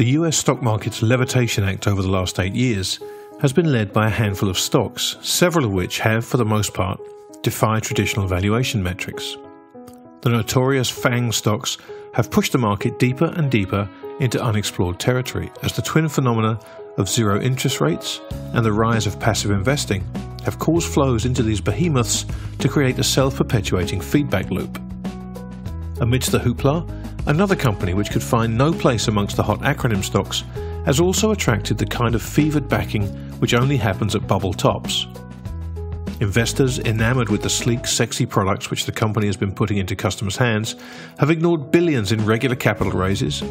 The US stock market's levitation act over the last 8 years has been led by a handful of stocks, several of which have, for the most part, defied traditional valuation metrics. The notorious FANG stocks have pushed the market deeper and deeper into unexplored territory as the twin phenomena of zero interest rates and the rise of passive investing have caused flows into these behemoths to create a self-perpetuating feedback loop. Amidst the hoopla, another company which could find no place amongst the hot acronym stocks has also attracted the kind of fevered backing which only happens at bubble tops. Investors enamored with the sleek, sexy products which the company has been putting into customers' hands have ignored billions in regular capital raises,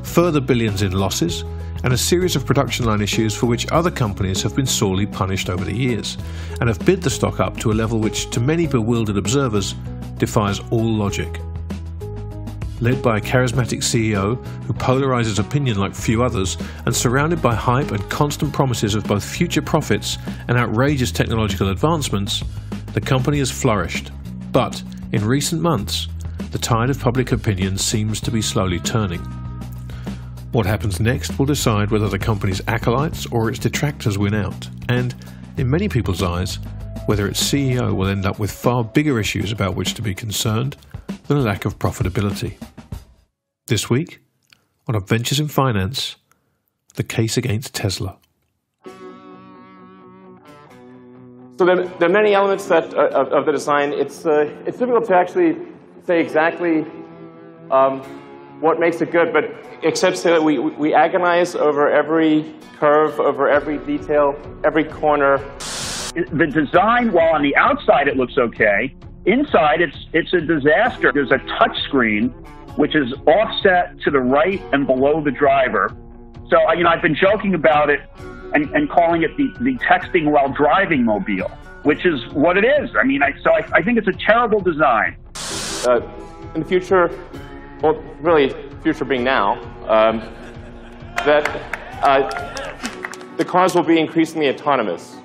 further billions in losses, and a series of production line issues for which other companies have been sorely punished over the years, and have bid the stock up to a level which, to many bewildered observers, defies all logic. Led by a charismatic CEO who polarizes opinion like few others and surrounded by hype and constant promises of both future profits and outrageous technological advancements, the company has flourished. But in recent months, the tide of public opinion seems to be slowly turning. What happens next will decide whether the company's acolytes or its detractors win out, and, in many people's eyes, whether its CEO will end up with far bigger issues about which to be concerned than a lack of profitability. This week, on Adventures in Finance, the case against Tesla. So there are many elements of the design. It's difficult to actually say exactly what makes it good, but except say that we agonize over every curve, over every detail, every corner. The design, while on the outside it looks okay, inside it's a disaster. There's a touch screen which is offset to the right and below the driver. So I've been joking about it and calling it the texting while driving mobile, which is what it is. I think it's a terrible design. In the future, well, really, future being now, that the cars will be increasingly autonomous.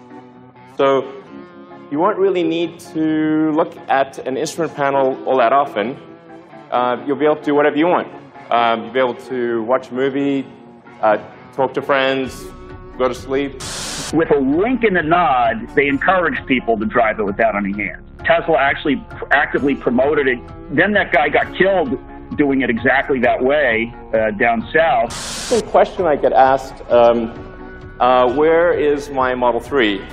So you won't really need to look at an instrument panel all that often. You'll be able to do whatever you want. You'll be able to watch a movie, talk to friends, go to sleep. With a wink and a nod, they encouraged people to drive it without any hands. Tesla actually actively promoted it. Then that guy got killed doing it exactly that way down south. The question I get asked, where is my Model 3?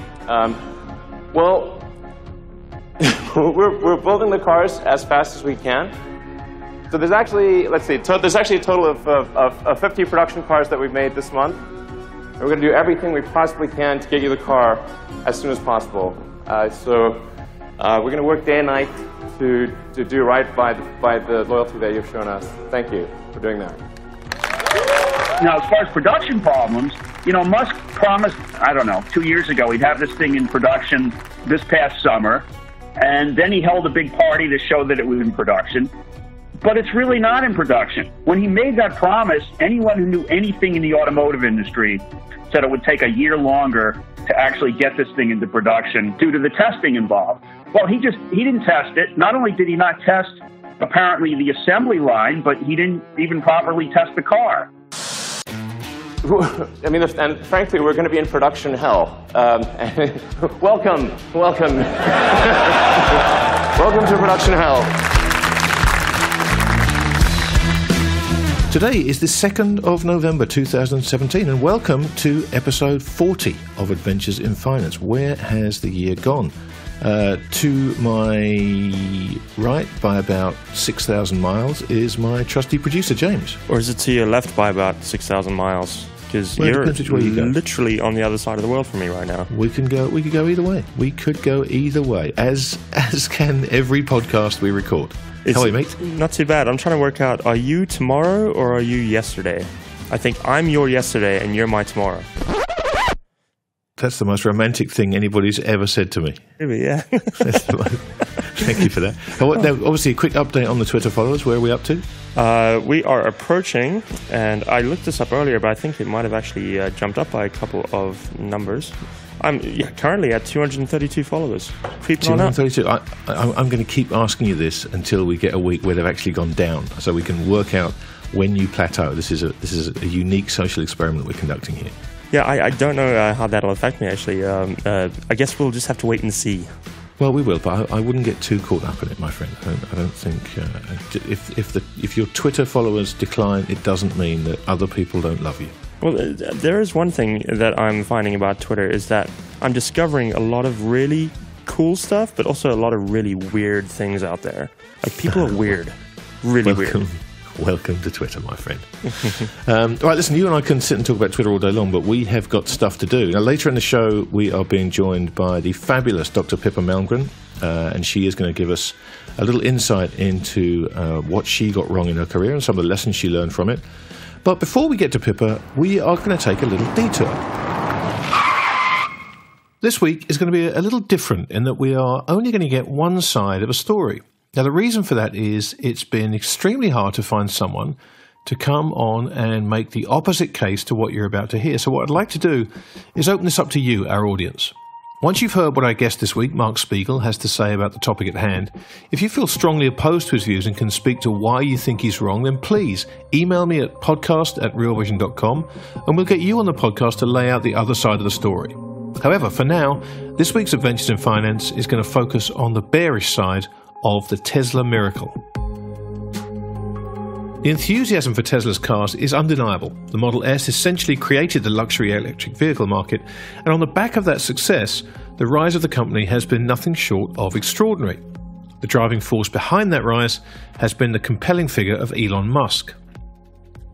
Well, we're building the cars as fast as we can. So there's actually, there's actually a total of 50 production cars that we've made this month. And we're going to do everything we possibly can to get you the car as soon as possible. So we're going to work day and night to do right by the loyalty that you've shown us. Thank you for doing that. Now, as far as production problems, Musk promised, 2 years ago he'd have this thing in production this past summer. And then he held a big party to show that it was in production. But it's really not in production. When he made that promise, anyone who knew anything in the automotive industry said it would take a year longer to actually get this thing into production due to the testing involved. Well, he didn't test it. Not only did he not test, apparently, the assembly line, but he didn't even properly test the car. And frankly, we're going to be in production hell. Welcome. Welcome to production hell. Today is the 2nd of November 2017, and welcome to episode 40 of Adventures in Finance. Where has the year gone? To my right by about 6,000 miles is my trusty producer, James. Or is it to your left by about 6,000 miles? Because you're literally on the other side of the world from me right now. We could go either way. We could go either way, as can every podcast we record. How are you, mate? Not too bad. I'm trying to work out, are you tomorrow or are you yesterday? I think I'm your yesterday and you're my tomorrow. That's the most romantic thing anybody's ever said to me. Maybe, yeah. Thank you for that. Now, obviously, a quick update on the Twitter followers. Where are we up to? We are approaching, and I looked this up earlier, but I think it might have actually jumped up by a couple of numbers. I'm currently at 232 followers. Creeping on up. 232. I'm going to keep asking you this until we get a week where they've actually gone down, so we can work out when you plateau. This is a unique social experiment we're conducting here. Yeah, I don't know how that'll affect me, actually. I guess we'll just have to wait and see. Well, we will, but I wouldn't get too caught up in it, my friend. I don't think if your Twitter followers decline, it doesn't mean that other people don't love you. Well, there is one thing that I'm finding about Twitter is that I'm discovering a lot of really cool stuff, but also a lot of really weird things out there. Like, people are weird. Really weird. Welcome to Twitter, my friend. All right, listen, you and I can sit and talk about Twitter all day long, but we have got stuff to do. Now, later in the show, we are being joined by the fabulous Dr. Pippa Malmgren, and she is going to give us a little insight into what she got wrong in her career and some of the lessons she learned from it. But before we get to Pippa, we are going to take a little detour. This week is going to be a little different in that we are only going to get one side of a story. Now, the reason for that is it's been extremely hard to find someone to come on and make the opposite case to what you're about to hear. So what I'd like to do is open this up to you, our audience. Once you've heard what our guest this week, Mark Spiegel, has to say about the topic at hand, if you feel strongly opposed to his views and can speak to why you think he's wrong, then please email me at podcast@realvision.com and we'll get you on the podcast to lay out the other side of the story. However, for now, this week's Adventures in Finance is going to focus on the bearish side of the Tesla miracle. The enthusiasm for Tesla's cars is undeniable. The Model S essentially created the luxury electric vehicle market, and on the back of that success, the rise of the company has been nothing short of extraordinary. The driving force behind that rise has been the compelling figure of Elon Musk.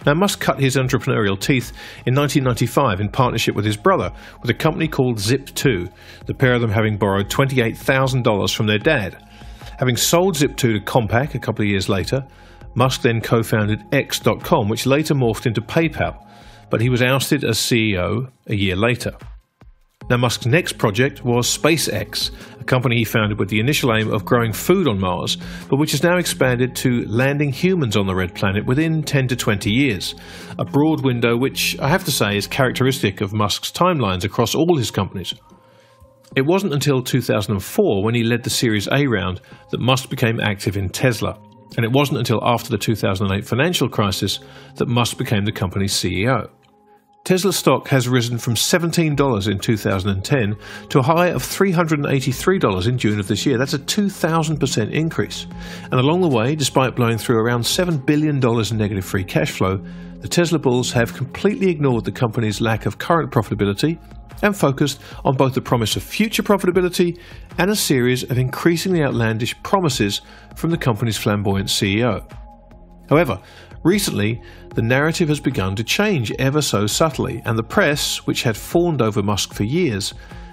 Now, Musk cut his entrepreneurial teeth in 1995 in partnership with his brother with a company called Zip2, the pair of them having borrowed $28,000 from their dad. Having sold Zip2 to Compaq a couple of years later, Musk then co-founded X.com, which later morphed into PayPal, but he was ousted as CEO a year later. Now, Musk's next project was SpaceX, a company he founded with the initial aim of growing food on Mars, but which has now expanded to landing humans on the red planet within 10 to 20 years, a broad window which, I have to say, is characteristic of Musk's timelines across all his companies. It wasn't until 2004, when he led the Series A round, that Musk became active in Tesla. And it wasn't until after the 2008 financial crisis that Musk became the company's CEO. Tesla stock has risen from $17 in 2010 to a high of $383 in June of this year. That's a 2,000% increase. And along the way, despite blowing through around $7 billion in negative free cash flow, the Tesla bulls have completely ignored the company's lack of current profitability and focused on both the promise of future profitability and a series of increasingly outlandish promises from the company's flamboyant CEO. However, recently, the narrative has begun to change ever so subtly, and the press, which had fawned over Musk for years,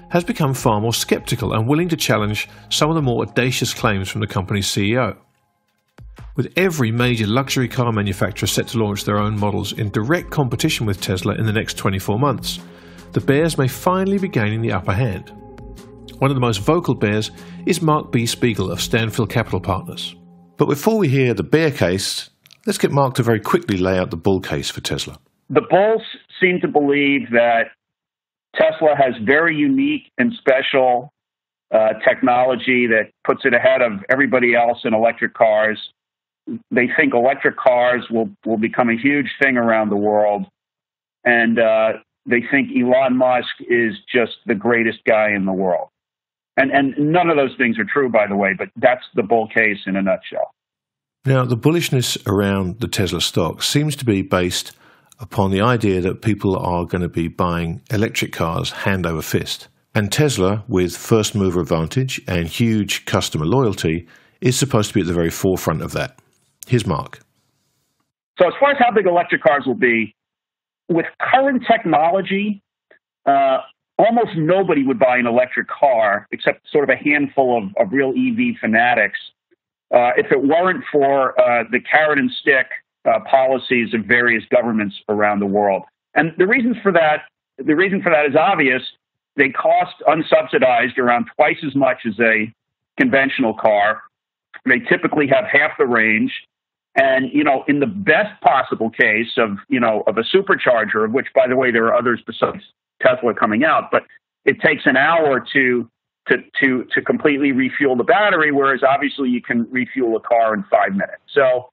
has become far more skeptical and willing to challenge some of the more audacious claims from the company's CEO. With every major luxury car manufacturer set to launch their own models in direct competition with Tesla in the next 24 months, the bears may finally be gaining the upper hand. One of the most vocal bears is Mark B. Spiegel of Stanfield Capital Partners. But before we hear the bear case, let's get Mark to very quickly lay out the bull case for Tesla. The bulls seem to believe that Tesla has very unique and special technology that puts it ahead of everybody else in electric cars. They think electric cars will become a huge thing around the world. And they think Elon Musk is just the greatest guy in the world. And none of those things are true, by the way, but that's the bull case in a nutshell. Now, the bullishness around the Tesla stock seems to be based upon the idea that people are going to be buying electric cars hand over fist. And Tesla, with first mover advantage and huge customer loyalty, is supposed to be at the very forefront of that. Here's Mark. So as far as how big electric cars will be, with current technology, almost nobody would buy an electric car except sort of a handful of real EV fanatics if it weren't for the carrot and stick policies of various governments around the world. And the reason for that is obvious. They cost unsubsidized around twice as much as a conventional car. They typically have half the range. And, in the best possible case of a supercharger, of which, by the way, there are others besides Tesla coming out, but it takes an hour to completely refuel the battery, whereas obviously you can refuel a car in 5 minutes. So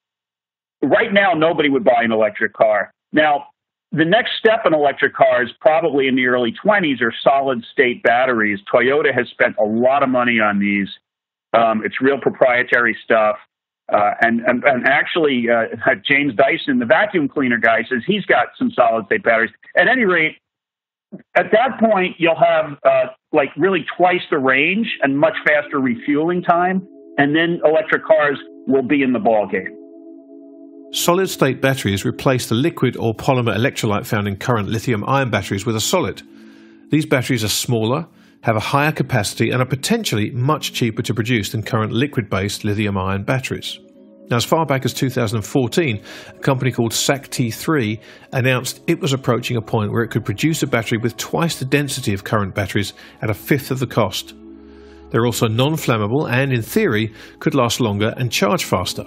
right now, nobody would buy an electric car. Now, the next step in electric cars, probably in the early 20s, are solid-state batteries. Toyota has spent a lot of money on these. It's real proprietary stuff. And actually, James Dyson, the vacuum cleaner guy, says he's got some solid-state batteries. At any rate, at that point, you'll have like really twice the range and much faster refueling time, and then electric cars will be in the ballgame. Solid-state batteries replace the liquid or polymer electrolyte found in current lithium-ion batteries with a solid. These batteries are smaller, have a higher capacity, and are potentially much cheaper to produce than current liquid-based lithium-ion batteries. Now, as far back as 2014, a company called SAC-T3 announced it was approaching a point where it could produce a battery with twice the density of current batteries at a fifth of the cost. They're also non-flammable and, in theory, could last longer and charge faster.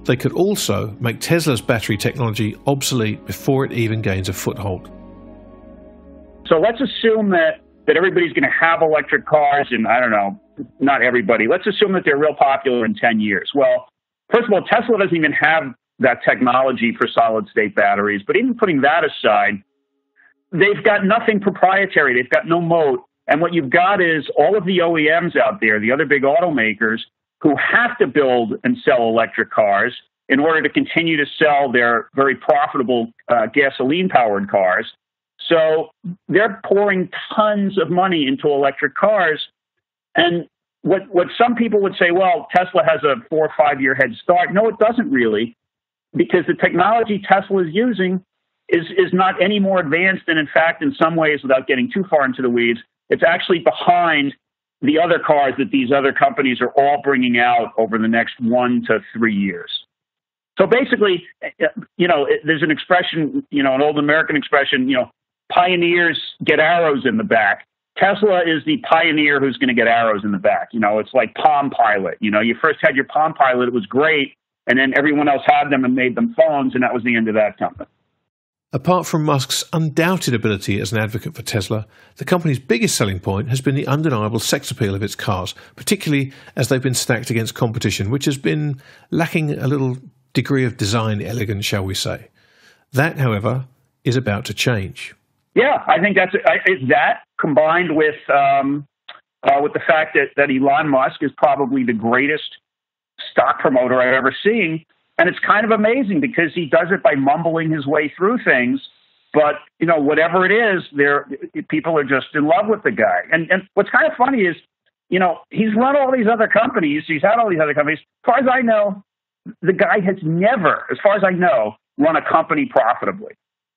They could also make Tesla's battery technology obsolete before it even gains a foothold. So let's assume that everybody's going to have electric cars, and I don't know, not everybody. Let's assume that they're real popular in 10 years. Well, first of all, Tesla doesn't even have that technology for solid-state batteries. But even putting that aside, they've got nothing proprietary. They've got no moat. And what you've got is all of the OEMs out there, the other big automakers, who have to build and sell electric cars in order to continue to sell their very profitable gasoline-powered cars. So they're pouring tons of money into electric cars. And what some people would say, well, Tesla has a 4 or 5 year head start. No, it doesn't really, because the technology Tesla is using is not any more advanced. And in fact, in some ways, without getting too far into the weeds, it's actually behind the other cars that these other companies are all bringing out over the next 1 to 3 years. So basically, there's an expression, an old American expression, pioneers get arrows in the back. Tesla is the pioneer who's going to get arrows in the back. It's like Palm Pilot. You first had your Palm Pilot, it was great, and then everyone else had them and made them phones, and that was the end of that company. Apart from Musk's undoubted ability as an advocate for Tesla, the company's biggest selling point has been the undeniable sex appeal of its cars, particularly as they've been stacked against competition, which has been lacking a little degree of design elegance, shall we say. That, however, is about to change. Yeah, I think that's that combined with the fact that Elon Musk is probably the greatest stock promoter I've ever seen. And it's kind of amazing because he does it by mumbling his way through things. But, whatever it is, people are just in love with the guy. And what's kind of funny is, he's run all these other companies. He's had all these other companies. As far as I know, the guy has never, as far as I know, run a company profitably,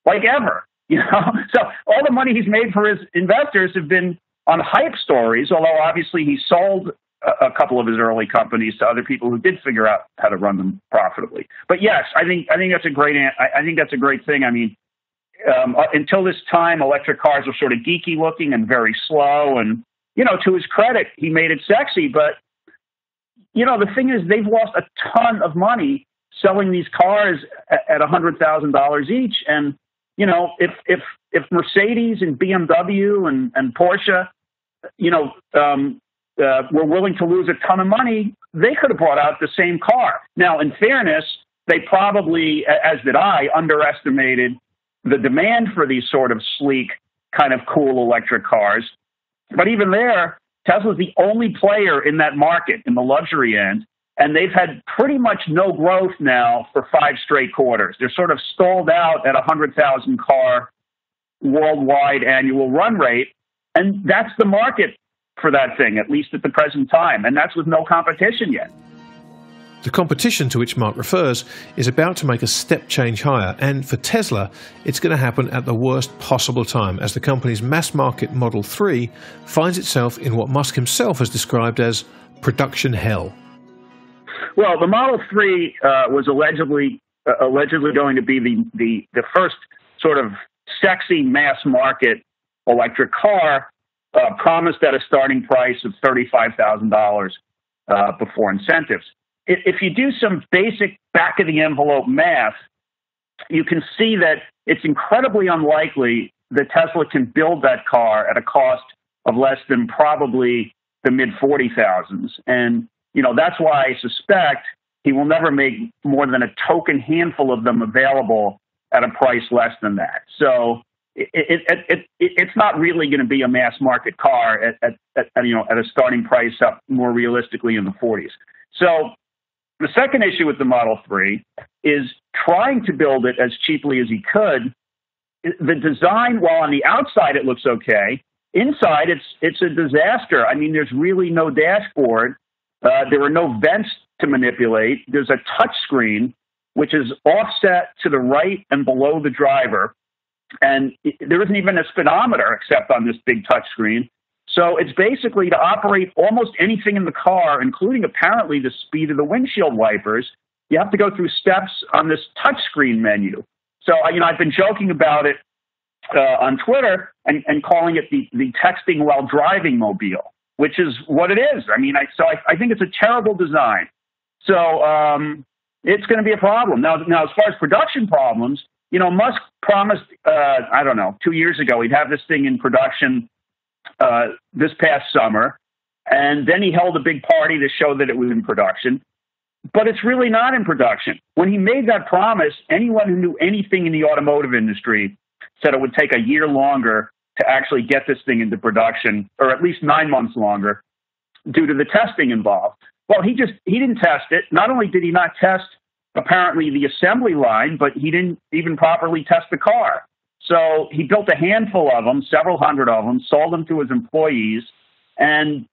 like ever. So all the money he's made for his investors have been on hype stories, although obviously he sold a couple of his early companies to other people who did figure out how to run them profitably. But yes, I think that's a great thing. I mean, until this time, electric cars were sort of geeky looking and very slow, and to his credit, he made it sexy. But the thing is, they've lost a ton of money selling these cars at $100,000 each, and if Mercedes and BMW and Porsche, were willing to lose a ton of money, they could have brought out the same car. Now, in fairness, they probably, as did I, underestimated the demand for these sort of sleek, kind of cool electric cars. But even there, Tesla's the only player in that market, in the luxury end, and they've had pretty much no growth now for 5 straight quarters. They're sort of stalled out at 100,000 car worldwide annual run rate, and that's the market for that thing, at least at the present time, and that's with no competition yet. The competition to which Mark refers is about to make a step change higher, and for Tesla, it's going to happen at the worst possible time as the company's mass-market Model 3 finds itself in what Musk himself has described as production hell. Well, the Model 3 was allegedly going to be the first sort of sexy mass-market electric car, promised at a starting price of $35,000 before incentives. If you do some basic back-of-the-envelope math, you can see that it's incredibly unlikely that Tesla can build that car at a cost of less than probably the mid-40,000s. And, that's why I suspect he will never make more than a token handful of them available at a price less than that. So it's not really going to be a mass market car at a starting price up more realistically in the 40s. So the second issue with the Model 3 is trying to build it as cheaply as he could. The design, while on the outside it looks okay, inside it's a disaster. I mean, there's really no dashboard. There are no vents to manipulate. There's a touch screen, which is offset to the right and below the driver. And there isn't even a speedometer except on this big touch screen. So it's basically to operate almost anything in the car, including apparently the speed of the windshield wipers. You have to go through steps on this touch screen menu. So, I've been joking about it on Twitter and calling it the texting while driving mobile, which is what it is. I mean, I think it's a terrible design. So it's going to be a problem. Now, as far as production problems, Musk promised, 2 years ago, he'd have this thing in production this past summer. And then he held a big party to show that it was in production. But it's really not in production. When he made that promise, anyone who knew anything in the automotive industry said it would take a year longer to actually get this thing into production, or at least 9 months longer, due to the testing involved. Well, he didn't test it. Not only did he not test, apparently, the assembly line, but he didn't even properly test the car. So he built a handful of them, several hundred of them, sold them to his employees, and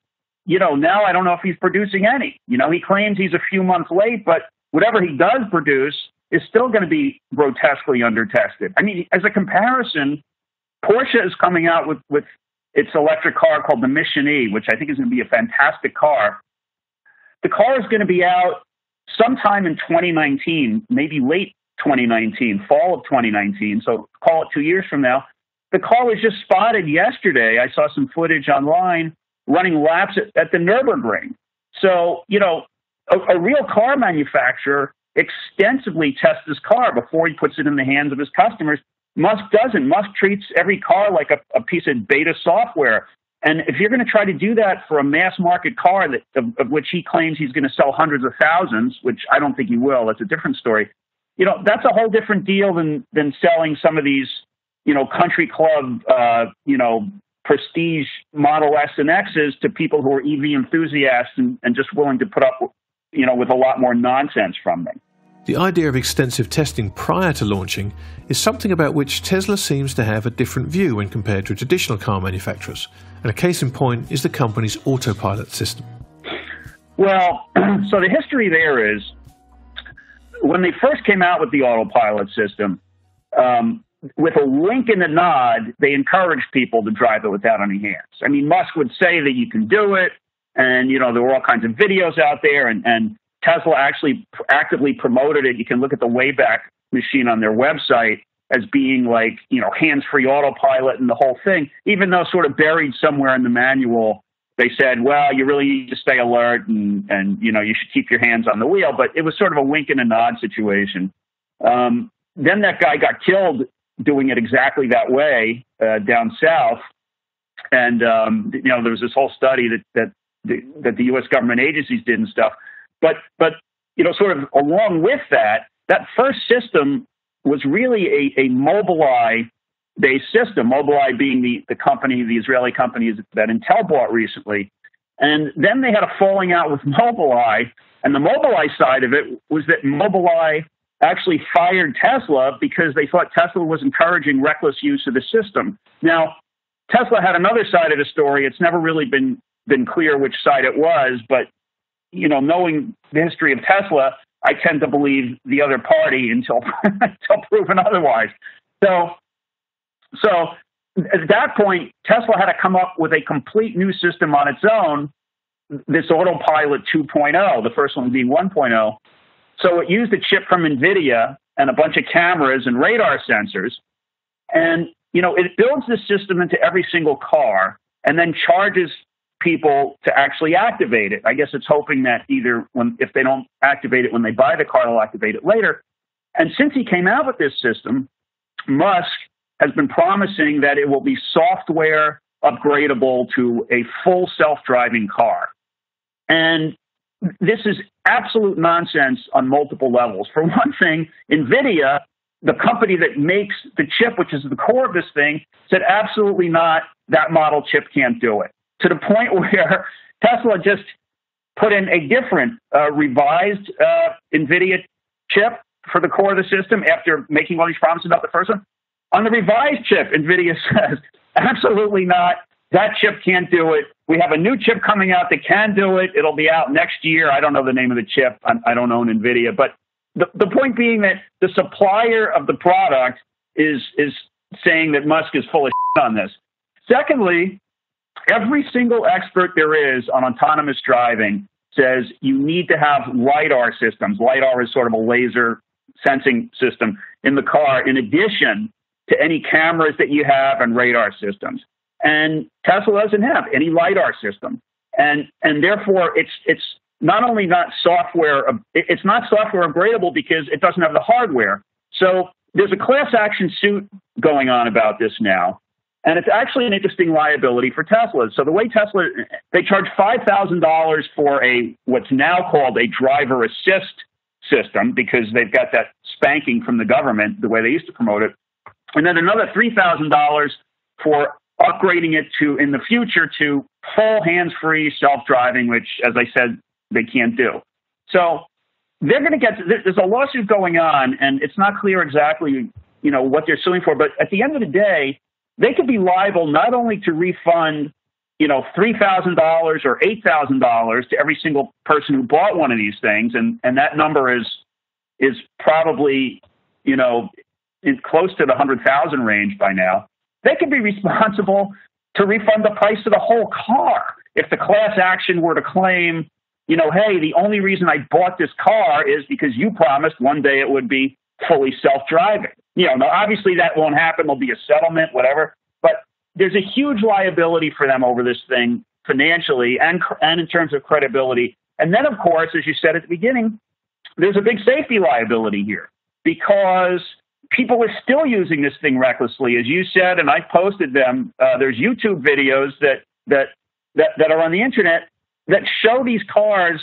now I don't know if he's producing any. He claims he's a few months late, but whatever he does produce is still going to be grotesquely under-tested. I mean, as a comparison, Porsche is coming out with its electric car called the Mission E, which I think is going to be a fantastic car. The car is going to be out sometime in 2019, maybe late 2019, fall of 2019, so call it 2 years from now. The car was just spotted yesterday. I saw some footage online running laps at the Nürburgring. So, a real car manufacturer extensively tests his car before he puts it in the hands of his customers. Musk doesn't. Musk treats every car like a piece of beta software. And if you're going to try to do that for a mass market car of which he claims he's going to sell hundreds of thousands, which I don't think he will, that's a different story. That's a whole different deal than selling some of these, country club, prestige Model S and X's to people who are EV enthusiasts and just willing to put up, with a lot more nonsense from them. The idea of extensive testing prior to launching is something about which Tesla seems to have a different view when compared to traditional car manufacturers, and a case in point is the company's autopilot system. Well, so the history there is, when they first came out with the autopilot system, with a wink and a nod, they encouraged people to drive it without any hands. I mean, Musk would say that you can do it, and, there were all kinds of videos out there, and Tesla actually actively promoted it. You can look at the Wayback Machine on their website as being like, hands-free autopilot and the whole thing, even though sort of buried somewhere in the manual, they said, well, you really need to stay alert and you should keep your hands on the wheel. But it was sort of a wink and a nod situation. Then that guy got killed doing it exactly that way down south. And, there was this whole study that the U.S. government agencies did and stuff. But sort of along with that first system was really a Mobileye-based system, Mobileye being the company, the Israeli company that Intel bought recently. And then they had a falling out with Mobileye, and the Mobileye side of it was that Mobileye actually fired Tesla because they thought Tesla was encouraging reckless use of the system. Now, Tesla had another side of the story. It's never really been clear which side it was, but knowing the history of Tesla, I tend to believe the other party until proven otherwise. So at that point, Tesla had to come up with a complete new system on its own, this Autopilot 2.0, the first one being 1.0. So it used a chip from NVIDIA and a bunch of cameras and radar sensors. And, it builds the system into every single car and then charges people to actually activate it. I guess it's hoping that either if they don't activate it when they buy the car, they'll activate it later. And since he came out with this system, Musk has been promising that it will be software upgradable to a full self-driving car. And this is absolute nonsense on multiple levels. For one thing, NVIDIA, the company that makes the chip, which is the core of this thing, said absolutely not, that model chip can't do it. To the point where Tesla just put in a different revised NVIDIA chip for the core of the system after making all these promises about the first one. On the revised chip, NVIDIA says, absolutely not. That chip can't do it. We have a new chip coming out that can do it. It'll be out next year. I don't know the name of the chip. I don't own NVIDIA. But the point being that the supplier of the product is saying that Musk is full of shit on this. Secondly, every single expert there is on autonomous driving says you need to have LiDAR systems. LiDAR is sort of a laser sensing system in the car, in addition to any cameras that you have and radar systems. And Tesla doesn't have any LiDAR system. And therefore, it's not only not software, it's not software upgradable because it doesn't have the hardware. So there's a class action suit going on about this now. And it's actually an interesting liability for Tesla. So the way Tesla, they charge $5,000 for what's now called a driver assist system because they've got that spanking from the government, the way they used to promote it. And then another $3,000 for upgrading it to, in the future, to full hands-free self-driving, which, as I said, they can't do. So they're going to get, there's a lawsuit going on, and it's not clear exactly, what they're suing for. But at the end of the day, they could be liable not only to refund, $3,000 or $8,000 to every single person who bought one of these things, and that number is probably, close to the 100,000 range by now. They could be responsible to refund the price of the whole car if the class action were to claim, hey, the only reason I bought this car is because you promised one day it would be fully self-driving. Now obviously that won't happen. There'll be a settlement, whatever. But there's a huge liability for them over this thing financially and in terms of credibility. And then, of course, as you said at the beginning, there's a big safety liability here because people are still using this thing recklessly. As you said, and I posted them, there's YouTube videos that are on the internet that show these cars,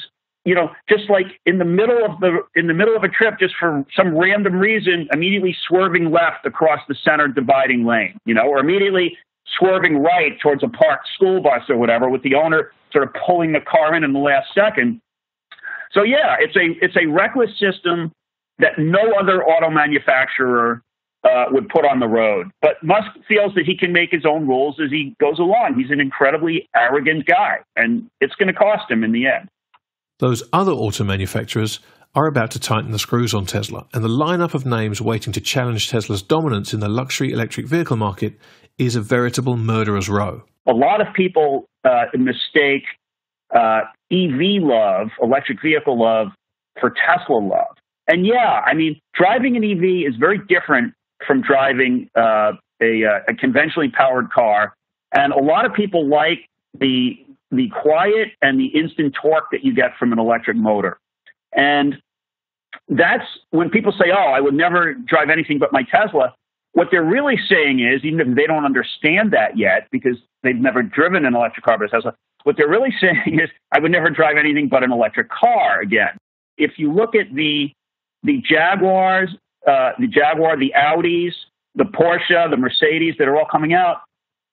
just like in the middle of a trip, just for some random reason, immediately swerving left across the center dividing lane, or immediately swerving right towards a parked school bus or whatever, with the owner sort of pulling the car in the last second. So yeah, it's a reckless system that no other auto manufacturer would put on the road. But Musk feels that he can make his own rules as he goes along. He's an incredibly arrogant guy, and it's going to cost him in the end. Those other auto manufacturers are about to tighten the screws on Tesla, and the lineup of names waiting to challenge Tesla's dominance in the luxury electric vehicle market is a veritable murderer's row. A lot of people mistake EV love, electric vehicle love, for Tesla love. And yeah, driving an EV is very different from driving a conventionally powered car. And a lot of people like the quiet and the instant torque that you get from an electric motor. And that's when people say, oh, I would never drive anything but my Tesla. What they're really saying is, even if they don't understand that yet, because they've never driven an electric car but a Tesla, what they're really saying is, I would never drive anything but an electric car again. If you look at the Jaguars, the Audis, the Porsche, the Mercedes that are all coming out,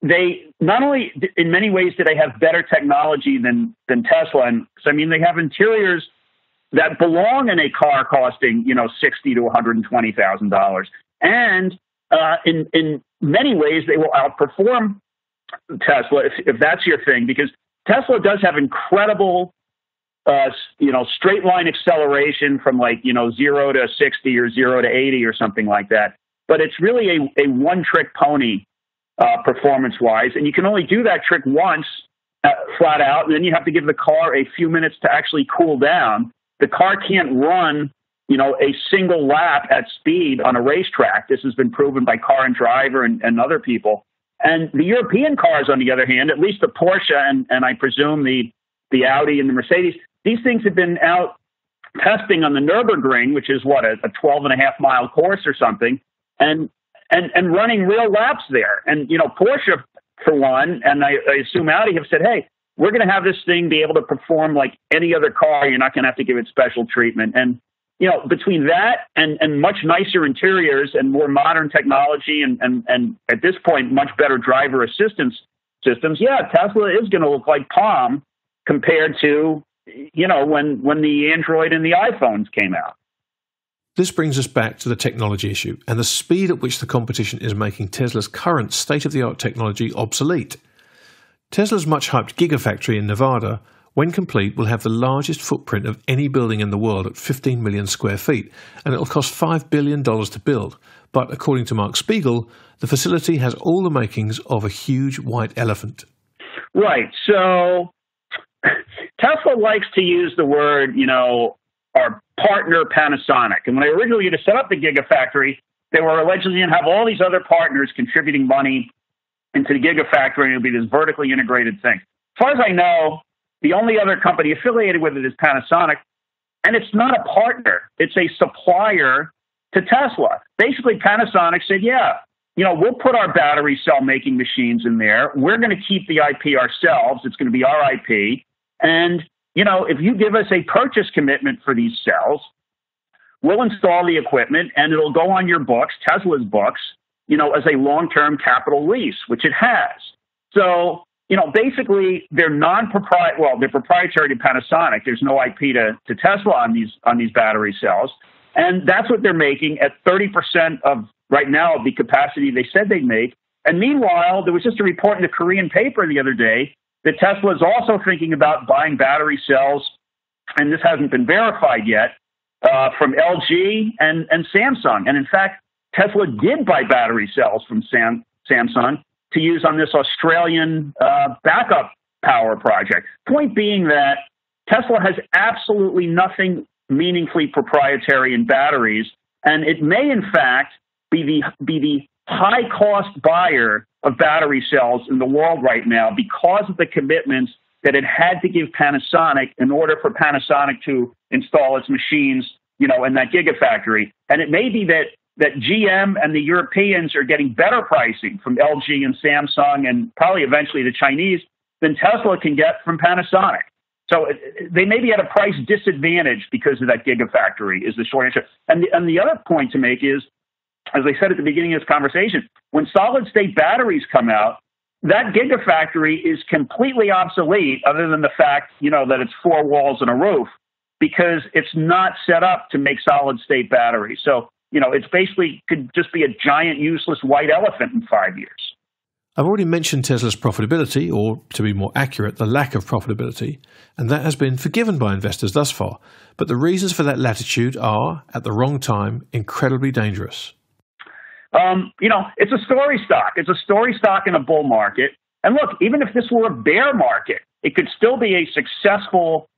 they not only, in many ways, do they have better technology than Tesla. And so, they have interiors that belong in a car costing, $60,000 to $120,000. And in many ways, they will outperform Tesla if that's your thing, because Tesla does have incredible, straight line acceleration from 0 to 60 or 0 to 80 or something like that. But it's really a one-trick pony performance-wise, and you can only do that trick once flat out, and then you have to give the car a few minutes to actually cool down. The car can't run, a single lap at speed on a racetrack. This has been proven by Car and Driver and other people. And the European cars, on the other hand, at least the Porsche and I presume the Audi and the Mercedes, these things have been out testing on the Nürburgring, which is a 12.5-mile course or something, and running real laps there. And, Porsche, for one, and I assume Audi have said, hey, we're going to have this thing be able to perform like any other car. You're not going to have to give it special treatment. And, between that and much nicer interiors and more modern technology and at this point, much better driver assistance systems, Tesla is going to look like Palm compared to, when the Android and the iPhones came out. This brings us back to the technology issue and the speed at which the competition is making Tesla's current state-of-the-art technology obsolete. Tesla's much-hyped Gigafactory in Nevada, when complete, will have the largest footprint of any building in the world at 15 million square feet, and it will cost $5 billion to build. But according to Mark Spiegel, the facility has all the makings of a huge white elephant. Right. So Tesla likes to use the word, our partner Panasonic. And when they originally had to set up the Gigafactory, they were allegedly going to have all these other partners contributing money into the Gigafactory, and it would be this vertically integrated thing. As far as I know, the only other company affiliated with it is Panasonic, and it's not a partner. It's a supplier to Tesla. Basically, Panasonic said, we'll put our battery cell making machines in there. We're going to keep the IP ourselves. It's going to be our IP. And, if you give us a purchase commitment for these cells, we'll install the equipment and it'll go on your books, Tesla's books, as a long-term capital lease, which it has. So, basically they're they're proprietary to Panasonic. There's no IP to Tesla on these battery cells. And that's what they're making at 30% of right now of the capacity they said they'd make. And meanwhile, there was just a report in the Korean paper the other day that Tesla is also thinking about buying battery cells, and this hasn't been verified yet, from LG and Samsung. And in fact, Tesla did buy battery cells from Samsung to use on this Australian backup power project. Point being that Tesla has absolutely nothing meaningfully proprietary in batteries, and it may, in fact, be the high-cost buyer of battery cells in the world right now because of the commitments that it had to give Panasonic in order for Panasonic to install its machines, in that Gigafactory. And it may be that GM and the Europeans are getting better pricing from LG and Samsung and probably eventually the Chinese than Tesla can get from Panasonic. So they may be at a price disadvantage because of that Gigafactory is the short answer. And the other point to make is, as I said at the beginning of this conversation, when solid-state batteries come out, that Gigafactory is completely obsolete other than the fact, that it's four walls and a roof, because it's not set up to make solid-state batteries. So, it's basically could just be a giant, useless white elephant in 5 years. I've already mentioned Tesla's profitability, or to be more accurate, the lack of profitability, and that has been forgiven by investors thus far. But the reasons for that latitude are, at the wrong time, incredibly dangerous. It's a story stock. It's a story stock in a bull market. And look, even if this were a bear market, it could still be a successful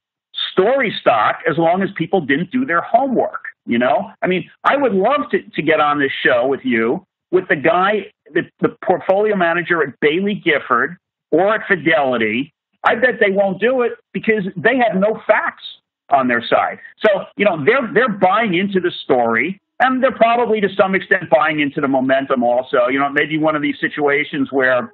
story stock as long as people didn't do their homework. I would love to get on this show with you, with the guy, the portfolio manager at Bailey Gifford or at Fidelity. I bet they won't do it because they have no facts on their side. So, they're buying into the story, and they're probably to some extent buying into the momentum also. Maybe one of these situations where,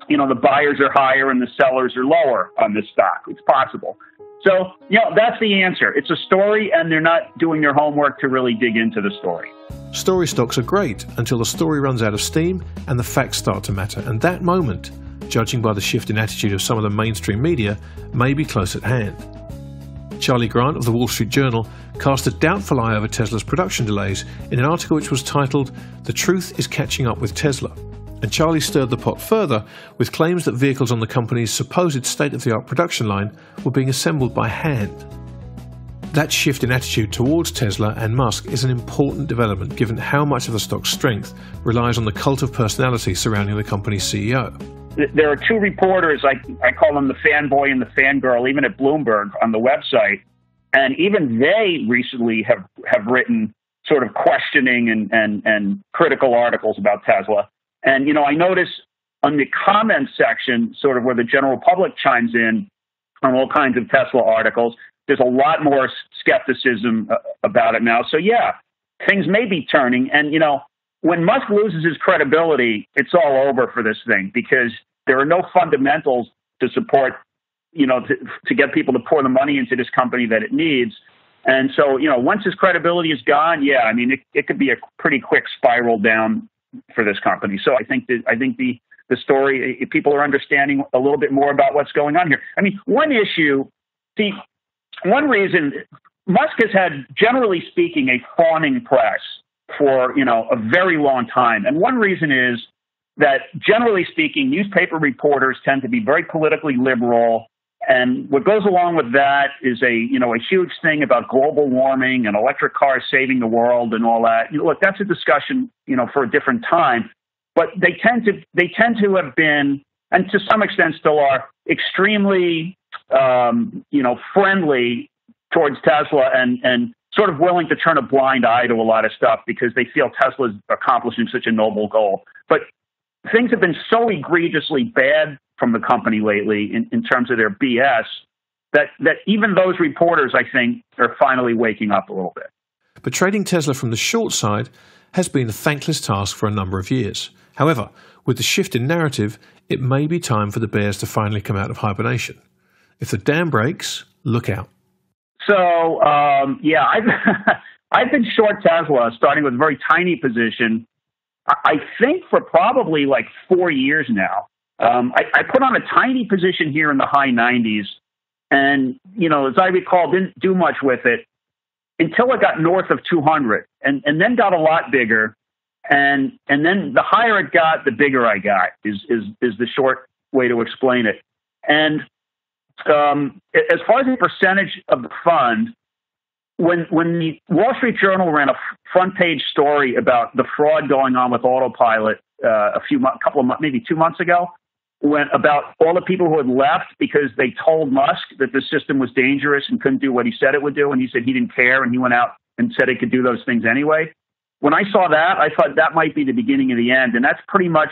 the buyers are higher and the sellers are lower on this stock. It's possible. So, that's the answer. It's a story, and they're not doing their homework to really dig into the story. Story stocks are great until the story runs out of steam and the facts start to matter. And that moment, judging by the shift in attitude of some of the mainstream media, may be close at hand. Charlie Grant of the Wall Street Journal cast a doubtful eye over Tesla's production delays in an article which was titled, "The Truth is Catching Up with Tesla." And Charlie stirred the pot further with claims that vehicles on the company's supposed state-of-the-art production line were being assembled by hand. That shift in attitude towards Tesla and Musk is an important development given how much of the stock's strength relies on the cult of personality surrounding the company's CEO. There are two reporters, I call them the fanboy and the fangirl, even at Bloomberg on the website, and even they recently have written sort of questioning and critical articles about Tesla. And, I notice on the comments section, sort of where the general public chimes in on all kinds of Tesla articles, there's a lot more skepticism about it now. So, things may be turning. And, when Musk loses his credibility, it's all over for this thing because there are no fundamentals to support to get people to pour the money into this company that it needs. And so, once his credibility is gone, it could be a pretty quick spiral down for this company. So I think the story, if people are understanding a little bit more about what's going on here. One reason Musk has had, generally speaking, a fawning press for, a very long time. And one reason is that, generally speaking, newspaper reporters tend to be very politically liberal. And what goes along with that is a huge thing about global warming and electric cars saving the world and all that. Look, that's a discussion, for a different time. But they tend to have been, and to some extent still are, extremely, friendly towards Tesla and sort of willing to turn a blind eye to a lot of stuff because they feel Tesla's accomplishing such a noble goal. But things have been so egregiously bad from the company lately in terms of their BS that even those reporters, I think, are finally waking up a little bit. But trading Tesla from the short side has been a thankless task for a number of years. However, with the shift in narrative, it may be time for the bears to finally come out of hibernation. If the dam breaks, look out. So, I've been short Tesla, starting with a very tiny position, I think for probably like 4 years now. I put on a tiny position here in the high 90s and, as I recall, didn't do much with it until it got north of 200 and then got a lot bigger. And then the higher it got, the bigger I got is the short way to explain it. And as far as the percentage of the fund, when the Wall Street Journal ran a front page story about the fraud going on with Autopilot maybe 2 months ago, about all the people who had left because they told Musk that the system was dangerous and couldn't do what he said it would do, and he said he didn't care, and he went out and said it could do those things anyway. When I saw that, I thought that might be the beginning of the end, and that's pretty much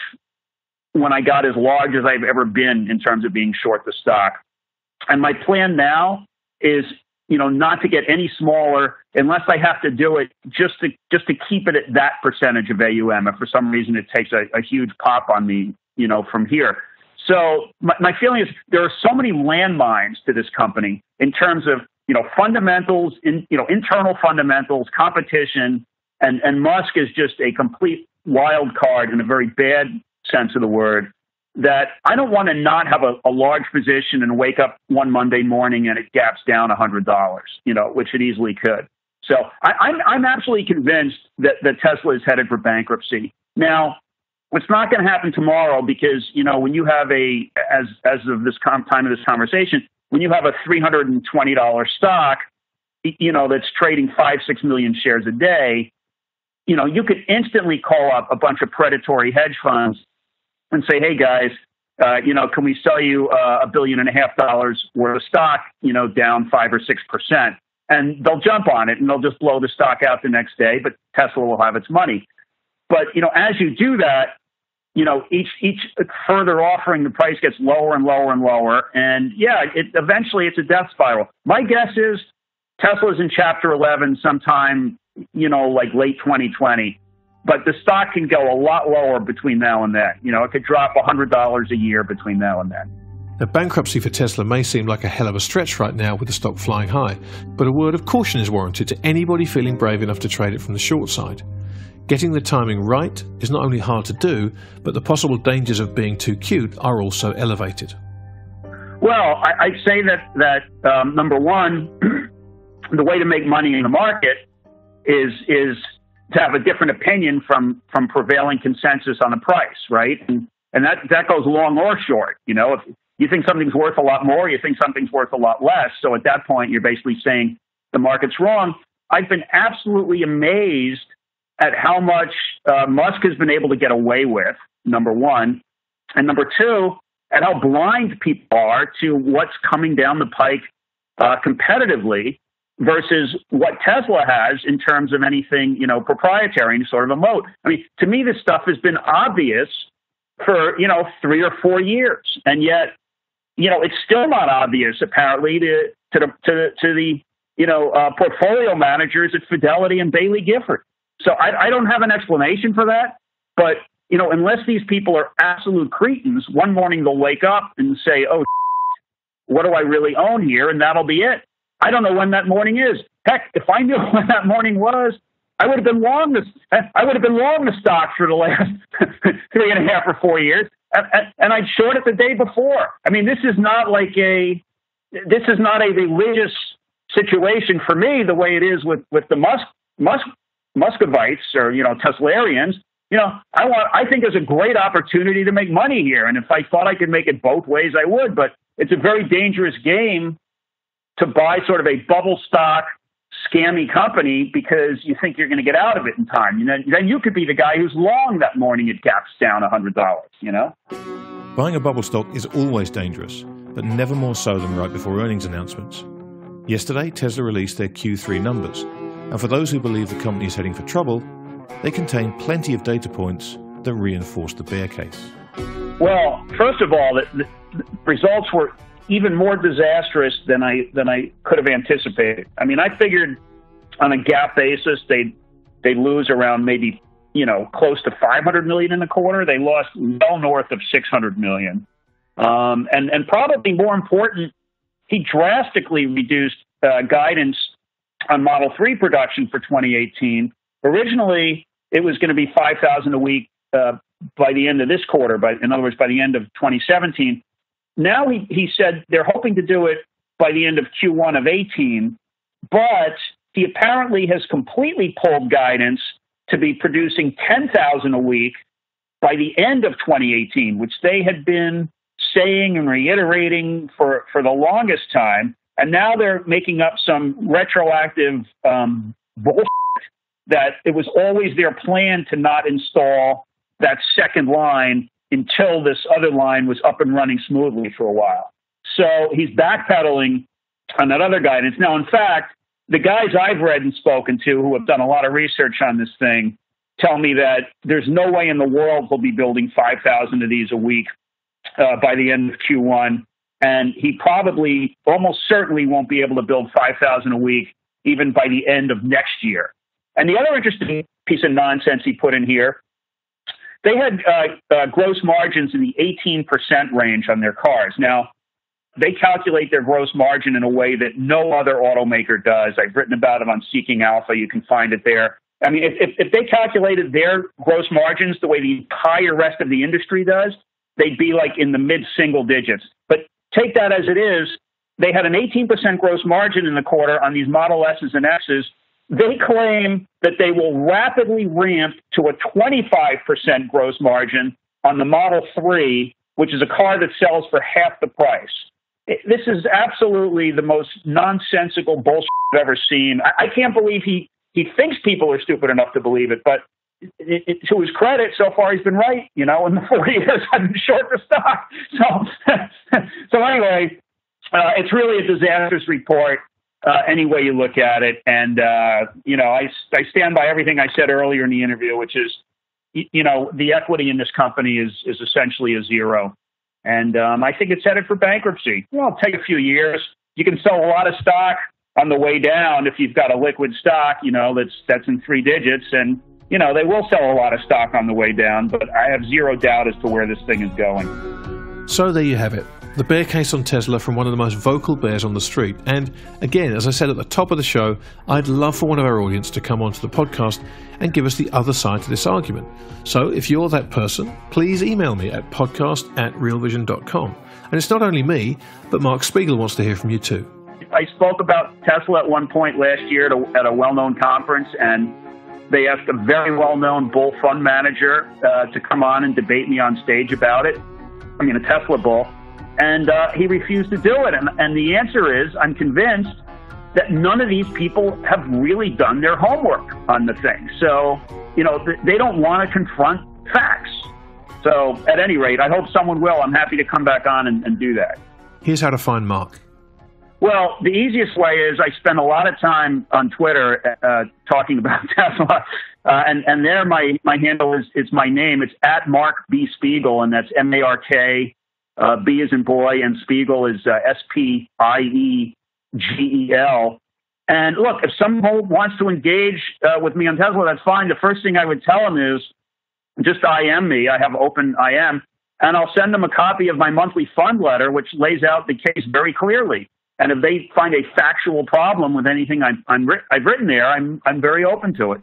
when I got as large as I've ever been in terms of being short the stock. And my plan now is, not to get any smaller unless I have to do it just to keep it at that percentage of AUM. If for some reason it takes a huge pop on me, from here. So my feeling is there are so many landmines to this company in terms of, fundamentals, internal fundamentals, competition, and Musk is just a complete wild card in a very bad sense of the word, that I don't want to not have a large position and wake up one Monday morning and it gaps down $100, which it easily could. So I'm absolutely convinced that Tesla is headed for bankruptcy. Now, it's not going to happen tomorrow because, when you have as of this time of this conversation, when you have a $320 stock, that's trading 5-6 million shares a day, you could instantly call up a bunch of predatory hedge funds and say, hey guys, can we sell you $1.5 billion worth of stock, down 5 or 6%? And they'll jump on it and they'll just blow the stock out the next day, but Tesla will have its money. But, as you do that, each further offering, the price gets lower and lower and lower. And eventually it's a death spiral. My guess is Tesla's in Chapter 11 sometime, like late 2020. But the stock can go a lot lower between now and then. It could drop $100 a year between now and then. Now, bankruptcy for Tesla may seem like a hell of a stretch right now with the stock flying high, but a word of caution is warranted to anybody feeling brave enough to trade it from the short side. Getting the timing right is not only hard to do, but the possible dangers of being too cute are also elevated. Well, I'd say that number one, the way to make money in the market is to have a different opinion from prevailing consensus on the price, right? And that goes long or short. If you think something's worth a lot more, you think something's worth a lot less. So at that point, you're basically saying the market's wrong. I've been absolutely amazed at how much Musk has been able to get away with, number one. And number two, at how blind people are to what's coming down the pike competitively versus what Tesla has in terms of anything, proprietary and sort of a moat. I mean, to me, this stuff has been obvious for, 3 or 4 years. And yet, it's still not obvious, apparently, to the portfolio managers at Fidelity and Bailey Gifford. So I don't have an explanation for that. But, unless these people are absolute cretins, one morning they'll wake up and say, oh, what do I really own here? And that'll be it. I don't know when that morning is. Heck, if I knew when that morning was, I would have been long the stock for the last 3.5 or 4 years, and I'd short it the day before. I mean, this is not a religious situation for me the way it is with the Muscovites or Teslarians. I think there's a great opportunity to make money here, and if I thought I could make it both ways, I would. But it's a very dangerous game to buy sort of a bubble stock scammy company because you think you're going to get out of it in time. Then you could be the guy who's long that morning it gaps down $100, Buying a bubble stock is always dangerous, but never more so than right before earnings announcements. Yesterday, Tesla released their Q3 numbers, and for those who believe the company is heading for trouble, they contain plenty of data points that reinforce the bear case. Well, first of all, the results were even more disastrous than I could have anticipated. I mean, I figured on a GAAP basis they'd lose around maybe close to $500 million in the quarter. They lost well north of $600 million, and probably more important, he drastically reduced guidance on Model 3 production for 2018. Originally, it was going to be 5,000 a week by the end of this quarter. In other words, by the end of 2017. Now he said they're hoping to do it by the end of Q1 of 18, but he apparently has completely pulled guidance to be producing 10,000 a week by the end of 2018, which they had been saying and reiterating for the longest time. And now they're making up some retroactive bullshit that it was always their plan to not install that second line until this other line was up and running smoothly for a while. So he's backpedaling on that other guidance. Now, in fact, the guys I've read and spoken to who have done a lot of research on this thing tell me that there's no way in the world he'll be building 5,000 of these a week by the end of Q1. And he probably almost certainly won't be able to build 5,000 a week even by the end of next year. And the other interesting piece of nonsense he put in here, they had gross margins in the 18% range on their cars. Now, they calculate their gross margin in a way that no other automaker does. I've written about it on Seeking Alpha. You can find it there. I mean, if they calculated their gross margins the way the entire rest of the industry does, they'd be like in the mid-single digits. But take that as it is, they had an 18% gross margin in the quarter on these Model S's and X's. They claim that they will rapidly ramp to a 25% gross margin on the Model 3, which is a car that sells for half the price. This is absolutely the most nonsensical bullshit I've ever seen. I can't believe he thinks people are stupid enough to believe it, but to his credit, so far he's been right. In the 40 years I've been short the stock. So anyway, it's really a disastrous report. Any way you look at it. And, I stand by everything I said earlier in the interview, which is, the equity in this company is essentially a zero. And I think it's headed for bankruptcy. It'll take a few years. You can sell a lot of stock on the way down if you've got a liquid stock, that's in 3 digits. And, they will sell a lot of stock on the way down, but I have zero doubt as to where this thing is going. So there you have it. The bear case on Tesla from one of the most vocal bears on the street. And again, as I said at the top of the show, I'd love for one of our audience to come onto the podcast and give us the other side to this argument. So if you're that person, please email me at podcast@realvision.com. And it's not only me, but Mark Spiegel wants to hear from you too. I spoke about Tesla at one point last year at a well-known conference, and they asked a very well-known bull fund manager to come on and debate me on stage about it. I mean, a Tesla bull. And he refused to do it. And the answer is, I'm convinced that none of these people have really done their homework on the thing. So, they don't want to confront facts. So, at any rate, I hope someone will. I'm happy to come back on and do that. Here's how to find Mark. Well, the easiest way is I spend a lot of time on Twitter talking about Tesla. And there my handle is my name. It's at Mark B. Spiegel, and that's M-A-R-K. B is in boy, and Spiegel is S-P-I-E-G-E-L. And look, if someone wants to engage with me on Tesla, that's fine. The first thing I would tell them is just IM me. I have open IM. and I'll send them a copy of my monthly fund letter, which lays out the case very clearly. And if they find a factual problem with anything I've written there, I'm very open to it.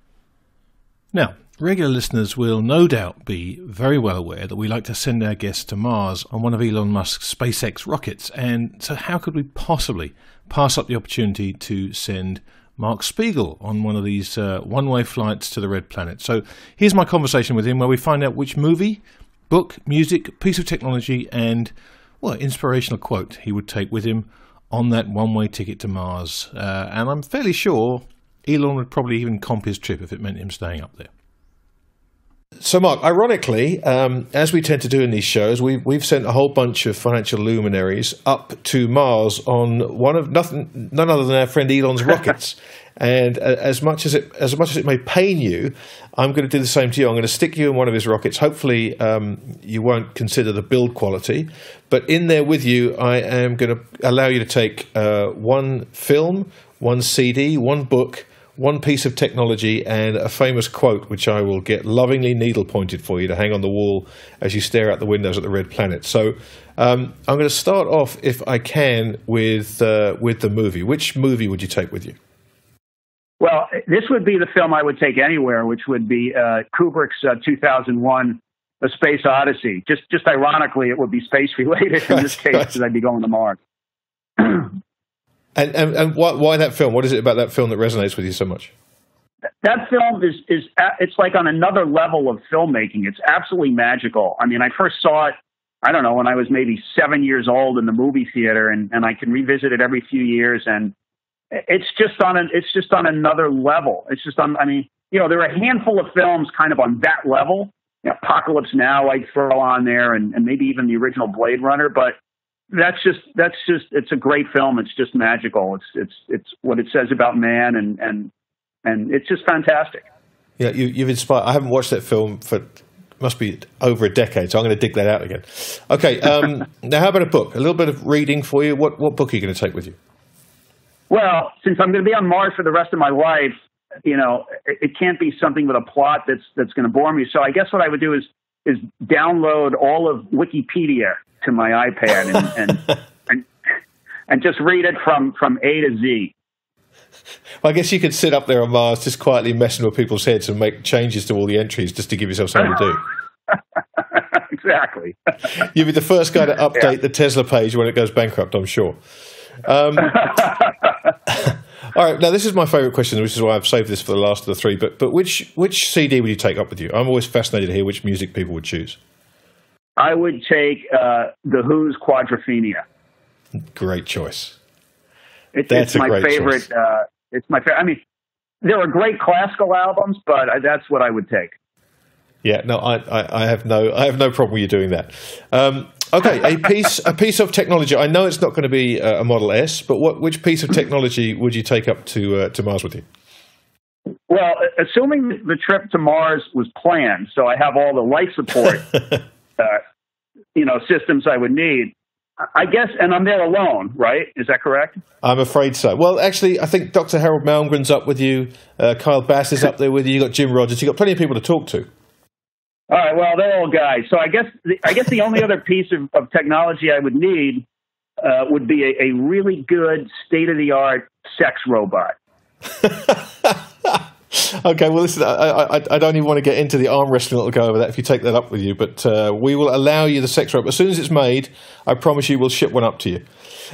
Now, regular listeners will no doubt be very well aware that we like to send our guests to Mars on one of Elon Musk's SpaceX rockets. And so how could we possibly pass up the opportunity to send Mark Spiegel on one of these one-way flights to the Red Planet? So here's my conversation with him where we find out which movie, book, music, piece of technology and, well, inspirational quote he would take with him on that one-way ticket to Mars. And I'm fairly sure Elon would probably even comp his trip if it meant him staying up there. So, Mark, ironically, as we tend to do in these shows, we've sent a whole bunch of financial luminaries up to Mars on none other than our friend Elon's rockets. And as much as it may pain you, I'm going to do the same to you. I'm going to stick you in one of his rockets. Hopefully, you won't consider the build quality, but in there with you, I am going to allow you to take one film, one CD, one book, one piece of technology, and a famous quote, which I will get lovingly needle-pointed for you to hang on the wall as you stare out the windows at the Red Planet. So I'm going to start off, if I can, with the movie. Which movie would you take with you? Well, this would be the film I would take anywhere, which would be Kubrick's 2001 A Space Odyssey. Just ironically, it would be space-related in this case, because I'd be going to Mars. And why that film? What is it about that film that resonates with you so much? That film is it's like on another level of filmmaking. It's absolutely magical. I mean, I first saw it, I don't know, when I was maybe 7 years old in the movie theater, and I can revisit it every few years, and it's just on another level. It's just on. I mean, you know, there are a handful of films kind of on that level. You know, Apocalypse Now I'd throw on there, and maybe even the original Blade Runner, but. That's just it's a great film. It's just magical. It's what it says about man and it's just fantastic. Yeah, you've inspired. I haven't watched that film for must be over a decade, so I'm going to dig that out again. Okay, now how about a book? A little bit of reading for you. What book are you going to take with you? Well, since I'm going to be on Mars for the rest of my life, you know, it can't be something with a plot that's going to bore me. So I guess what I would do is download all of Wikipedia to my iPad and just read it from A to Z. Well, I guess you could sit up there on Mars just quietly messing with people's heads and make changes to all the entries just to give yourself something to do. Exactly. You'll be the first guy to update the Tesla page when it goes bankrupt, I'm sure. All right, now this is my favourite question, which is why I've saved this for the last of the three. But which CD would you take up with you? I'm always fascinated to hear which music people would choose. I would take The Who's Quadrophenia. Great choice. It's my favorite. It's my favorite. I mean, there are great classical albums, but that's what I would take. Yeah, no, I have no problem with you doing that. Okay, a piece of technology. I know it's not going to be a Model S, but which piece of technology would you take up to Mars with you? Well, assuming the trip to Mars was planned, so I have all the life support. Systems I would need, I guess, and I'm there alone, right? Is that correct? I'm afraid so. Well, actually, I think Dr. Harold Malmgren's up with you. Kyle Bass is up there with you. You've got Jim Rogers. You've got plenty of people to talk to. All right, well, they're all guys. So I guess the only other piece of technology I would need would be a really good state-of-the-art sex robot. Okay, well, listen, I don't even want to get into the arm wrestling that'll go over that if you take that up with you, but we will allow you the sex robot. As soon as it's made, I promise you we'll ship one up to you.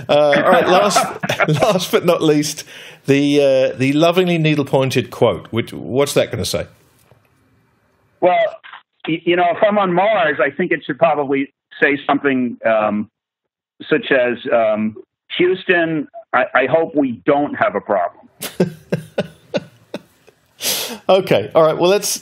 All right, last but not least, the lovingly needle-pointed quote. What's that going to say? Well, if I'm on Mars, I think it should probably say something such as, Houston, I hope we don't have a problem. Okay, all right. Well, that's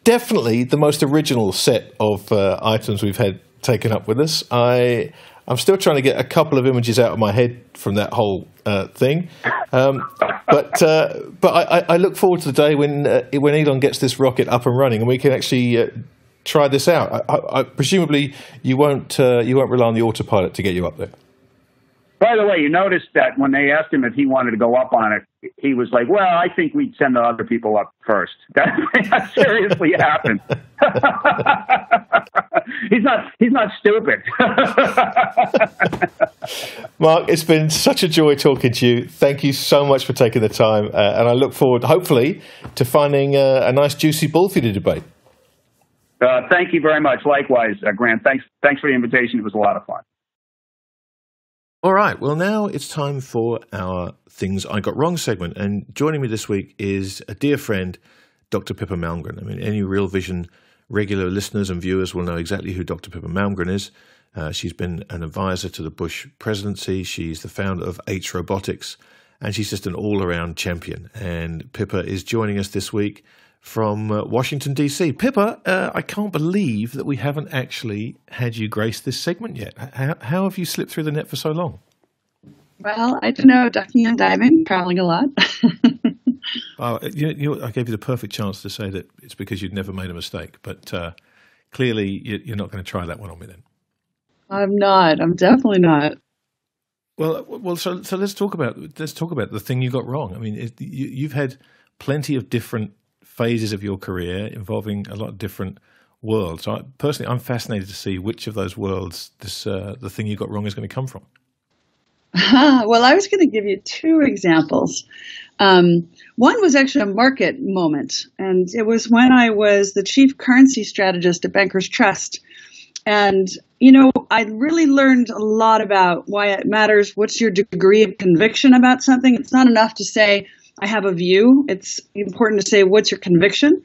definitely the most original set of items we've had taken up with us. I'm still trying to get a couple of images out of my head from that whole thing, but I look forward to the day when Elon gets this rocket up and running and we can actually try this out. I presumably you won't rely on the autopilot to get you up there. By the way, you noticed that when they asked him if he wanted to go up on it, he was like, well, I think we'd send the other people up first. That seriously happened. He's not stupid. Mark, it's been such a joy talking to you. Thank you so much for taking the time, and I look forward, hopefully, to finding a nice juicy ball for you to debate. Thank you very much. Likewise, Grant. Thanks for the invitation. It was a lot of fun. All right. Well, now it's time for our Things I Got Wrong segment. And joining me this week is a dear friend, Dr. Pippa Malmgren. I mean, any Real Vision regular listeners and viewers will know exactly who Dr. Pippa Malmgren is. She's been an advisor to the Bush presidency. She's the founder of H Robotics, and she's just an all-around champion. And Pippa is joining us this week from Washington, D.C. Pippa, I can't believe that we haven't actually had you grace this segment yet. How have you slipped through the net for so long? Well, I don't know, ducking and diving, traveling a lot. I gave you the perfect chance to say that it's because you'd never made a mistake, but clearly you're not going to try that one on me then. I'm not. I'm definitely not. Well, so let's talk about the thing you got wrong. I mean, you've had plenty of different phases of your career involving a lot of different worlds. So I'm fascinated to see which of those worlds the thing you got wrong is going to come from. Well, I was going to give you two examples. One was actually a market moment, and it was when I was the chief currency strategist at Bankers Trust. And, I really learned a lot about why it matters. What's your degree of conviction about something? It's not enough to say, I have a view. It's important to say, what's your conviction?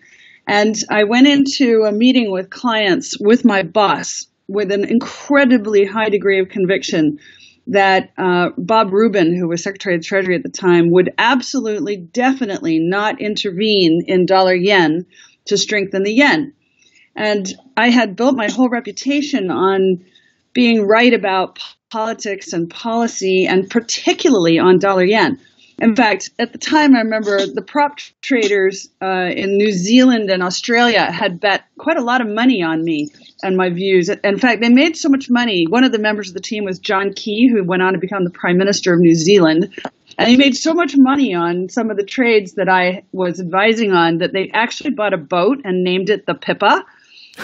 And I went into a meeting with clients with my boss with an incredibly high degree of conviction that Bob Rubin, who was Secretary of the Treasury at the time, would absolutely, definitely not intervene in dollar-yen to strengthen the yen. And I had built my whole reputation on being right about politics and policy, and particularly on dollar-yen. In fact, at the time, I remember the prop traders in New Zealand and Australia had bet quite a lot of money on me and my views. In fact, they made so much money. One of the members of the team was John Key, who went on to become the Prime Minister of New Zealand. And he made so much money on some of the trades that I was advising on that they actually bought a boat and named it the Pippa.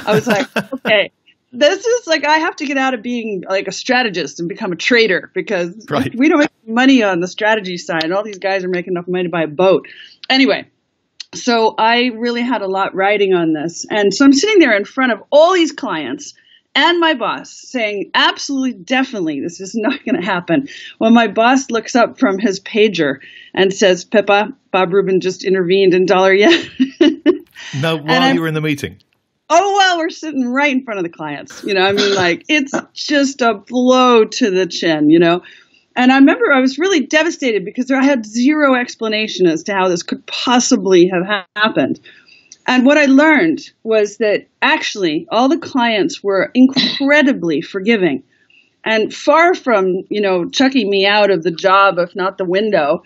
I was like, okay. This is like, I have to get out of being like a strategist and become a trader, because we don't make money on the strategy side. And all these guys are making enough money to buy a boat. Anyway, so I really had a lot riding on this. And so I'm sitting there in front of all these clients and my boss saying, absolutely, definitely, this is not going to happen. Well, my boss looks up from his pager and says, Pippa, Bob Rubin just intervened in dollar-yen. No, while you were in the meeting. Oh, well, we're sitting right in front of the clients. It's just a blow to the chin, And I remember I was really devastated because I had zero explanation as to how this could possibly have happened. And what I learned was that actually all the clients were incredibly forgiving. And far from, chucking me out of the job, if not the window,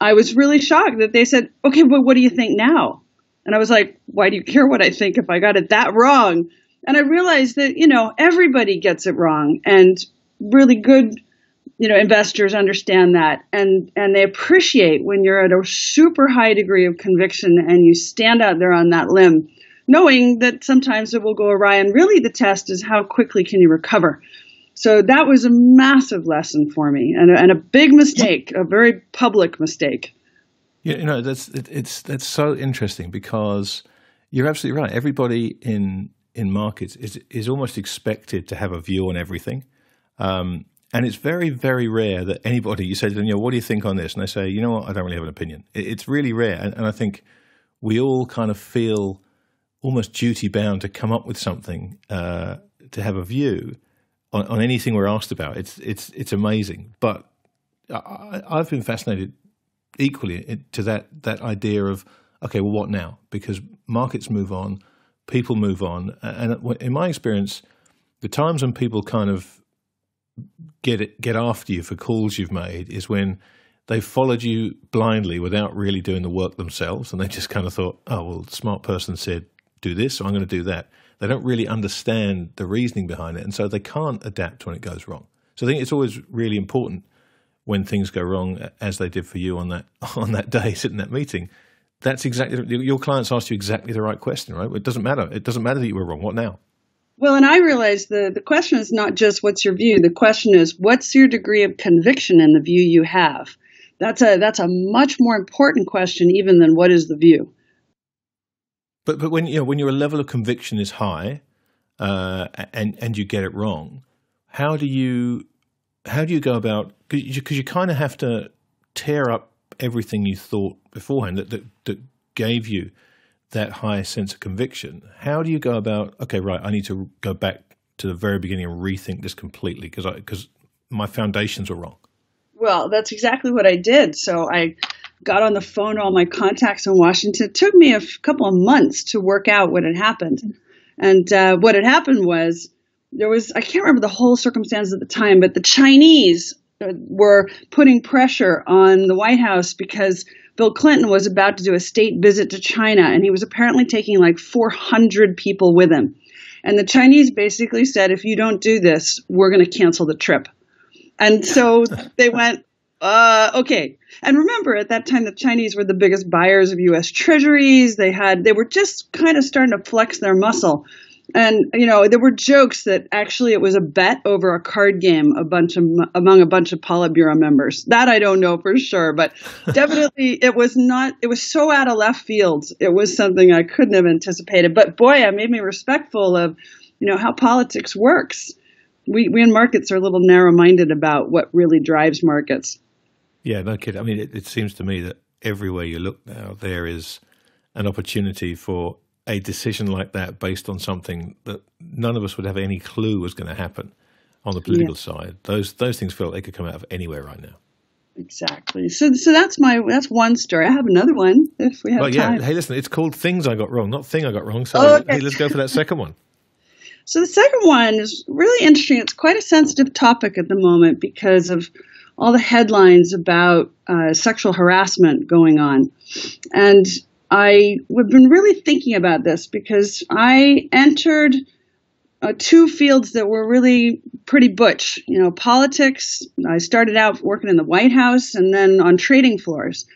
I was really shocked that they said, okay, well, what do you think now? And I was like, why do you care what I think if I got it that wrong? And I realized that, everybody gets it wrong. And really good, investors understand that. And they appreciate when you're at a super high degree of conviction and you stand out there on that limb, knowing that sometimes it will go awry. And really the test is how quickly can you recover? So that was a massive lesson for me, and a big mistake, a very public mistake. That's so interesting, because you're absolutely right. Everybody in markets is almost expected to have a view on everything, and it's very, very rare that anybody, you say to them, what do you think on this? And they say, you know what, I don't really have an opinion. It's really rare, and I think we all kind of feel almost duty bound to come up with something to have a view on anything we're asked about. It's amazing, but I've been fascinated equally to that idea of, okay, well, what now? Because markets move on, people move on, and in my experience, the times when people kind of get after you for calls you've made is when they've followed you blindly without really doing the work themselves, and they just kind of thought, oh, well, the smart person said do this, so I'm going to do that. They don't really understand the reasoning behind it, and so they can't adapt when it goes wrong. So I think it's always really important when things go wrong, as they did for you on that day, sitting in that meeting. That's exactly, your clients asked you exactly the right question, right? It doesn't matter. It doesn't matter that you were wrong. What now? Well, and I realized the question is not just what's your view. The question is what's your degree of conviction in the view you have. That's a much more important question even than what is the view. But when your level of conviction is high, and you get it wrong, how do you go about? Because you kind of have to tear up everything you thought beforehand that gave you that high sense of conviction. How do you go about? Okay, right, I need to go back to the very beginning and rethink this completely because my foundations were wrong. Well, that's exactly what I did. So I got on the phone to all my contacts in Washington. It took me a couple of months to work out what had happened. And what had happened was I can't remember the whole circumstances at the time, but the Chinese were putting pressure on the White House because Bill Clinton was about to do a state visit to China, and he was apparently taking like 400 people with him. And the Chinese basically said, if you don't do this, we're going to cancel the trip. And so they went, okay. And remember, at that time, the Chinese were the biggest buyers of U.S. treasuries. They were just kind of starting to flex their muscle. And, there were jokes that actually it was a bet over a card game among a bunch of Politburo members. That I don't know for sure, but definitely it was so out of left field. It was something I couldn't have anticipated. But boy, it made me respectful of, how politics works. We in markets are a little narrow-minded about what really drives markets. Yeah, no kidding. I mean, it seems to me that everywhere you look now, there is an opportunity for a decision like that based on something that none of us would have any clue was going to happen on the political side. Those things feel like they could come out of anywhere right now. Exactly. So that's one story. I have another one if we have time. Hey, listen, it's called Things I Got Wrong, not Thing I Got Wrong. So okay. Hey, let's go for that second one. So the second one is really interesting. It's quite a sensitive topic at the moment because of all the headlines about sexual harassment going on. And I have been really thinking about this because I entered two fields that were really pretty butch. Politics. I started out working in the White House and then on trading floors.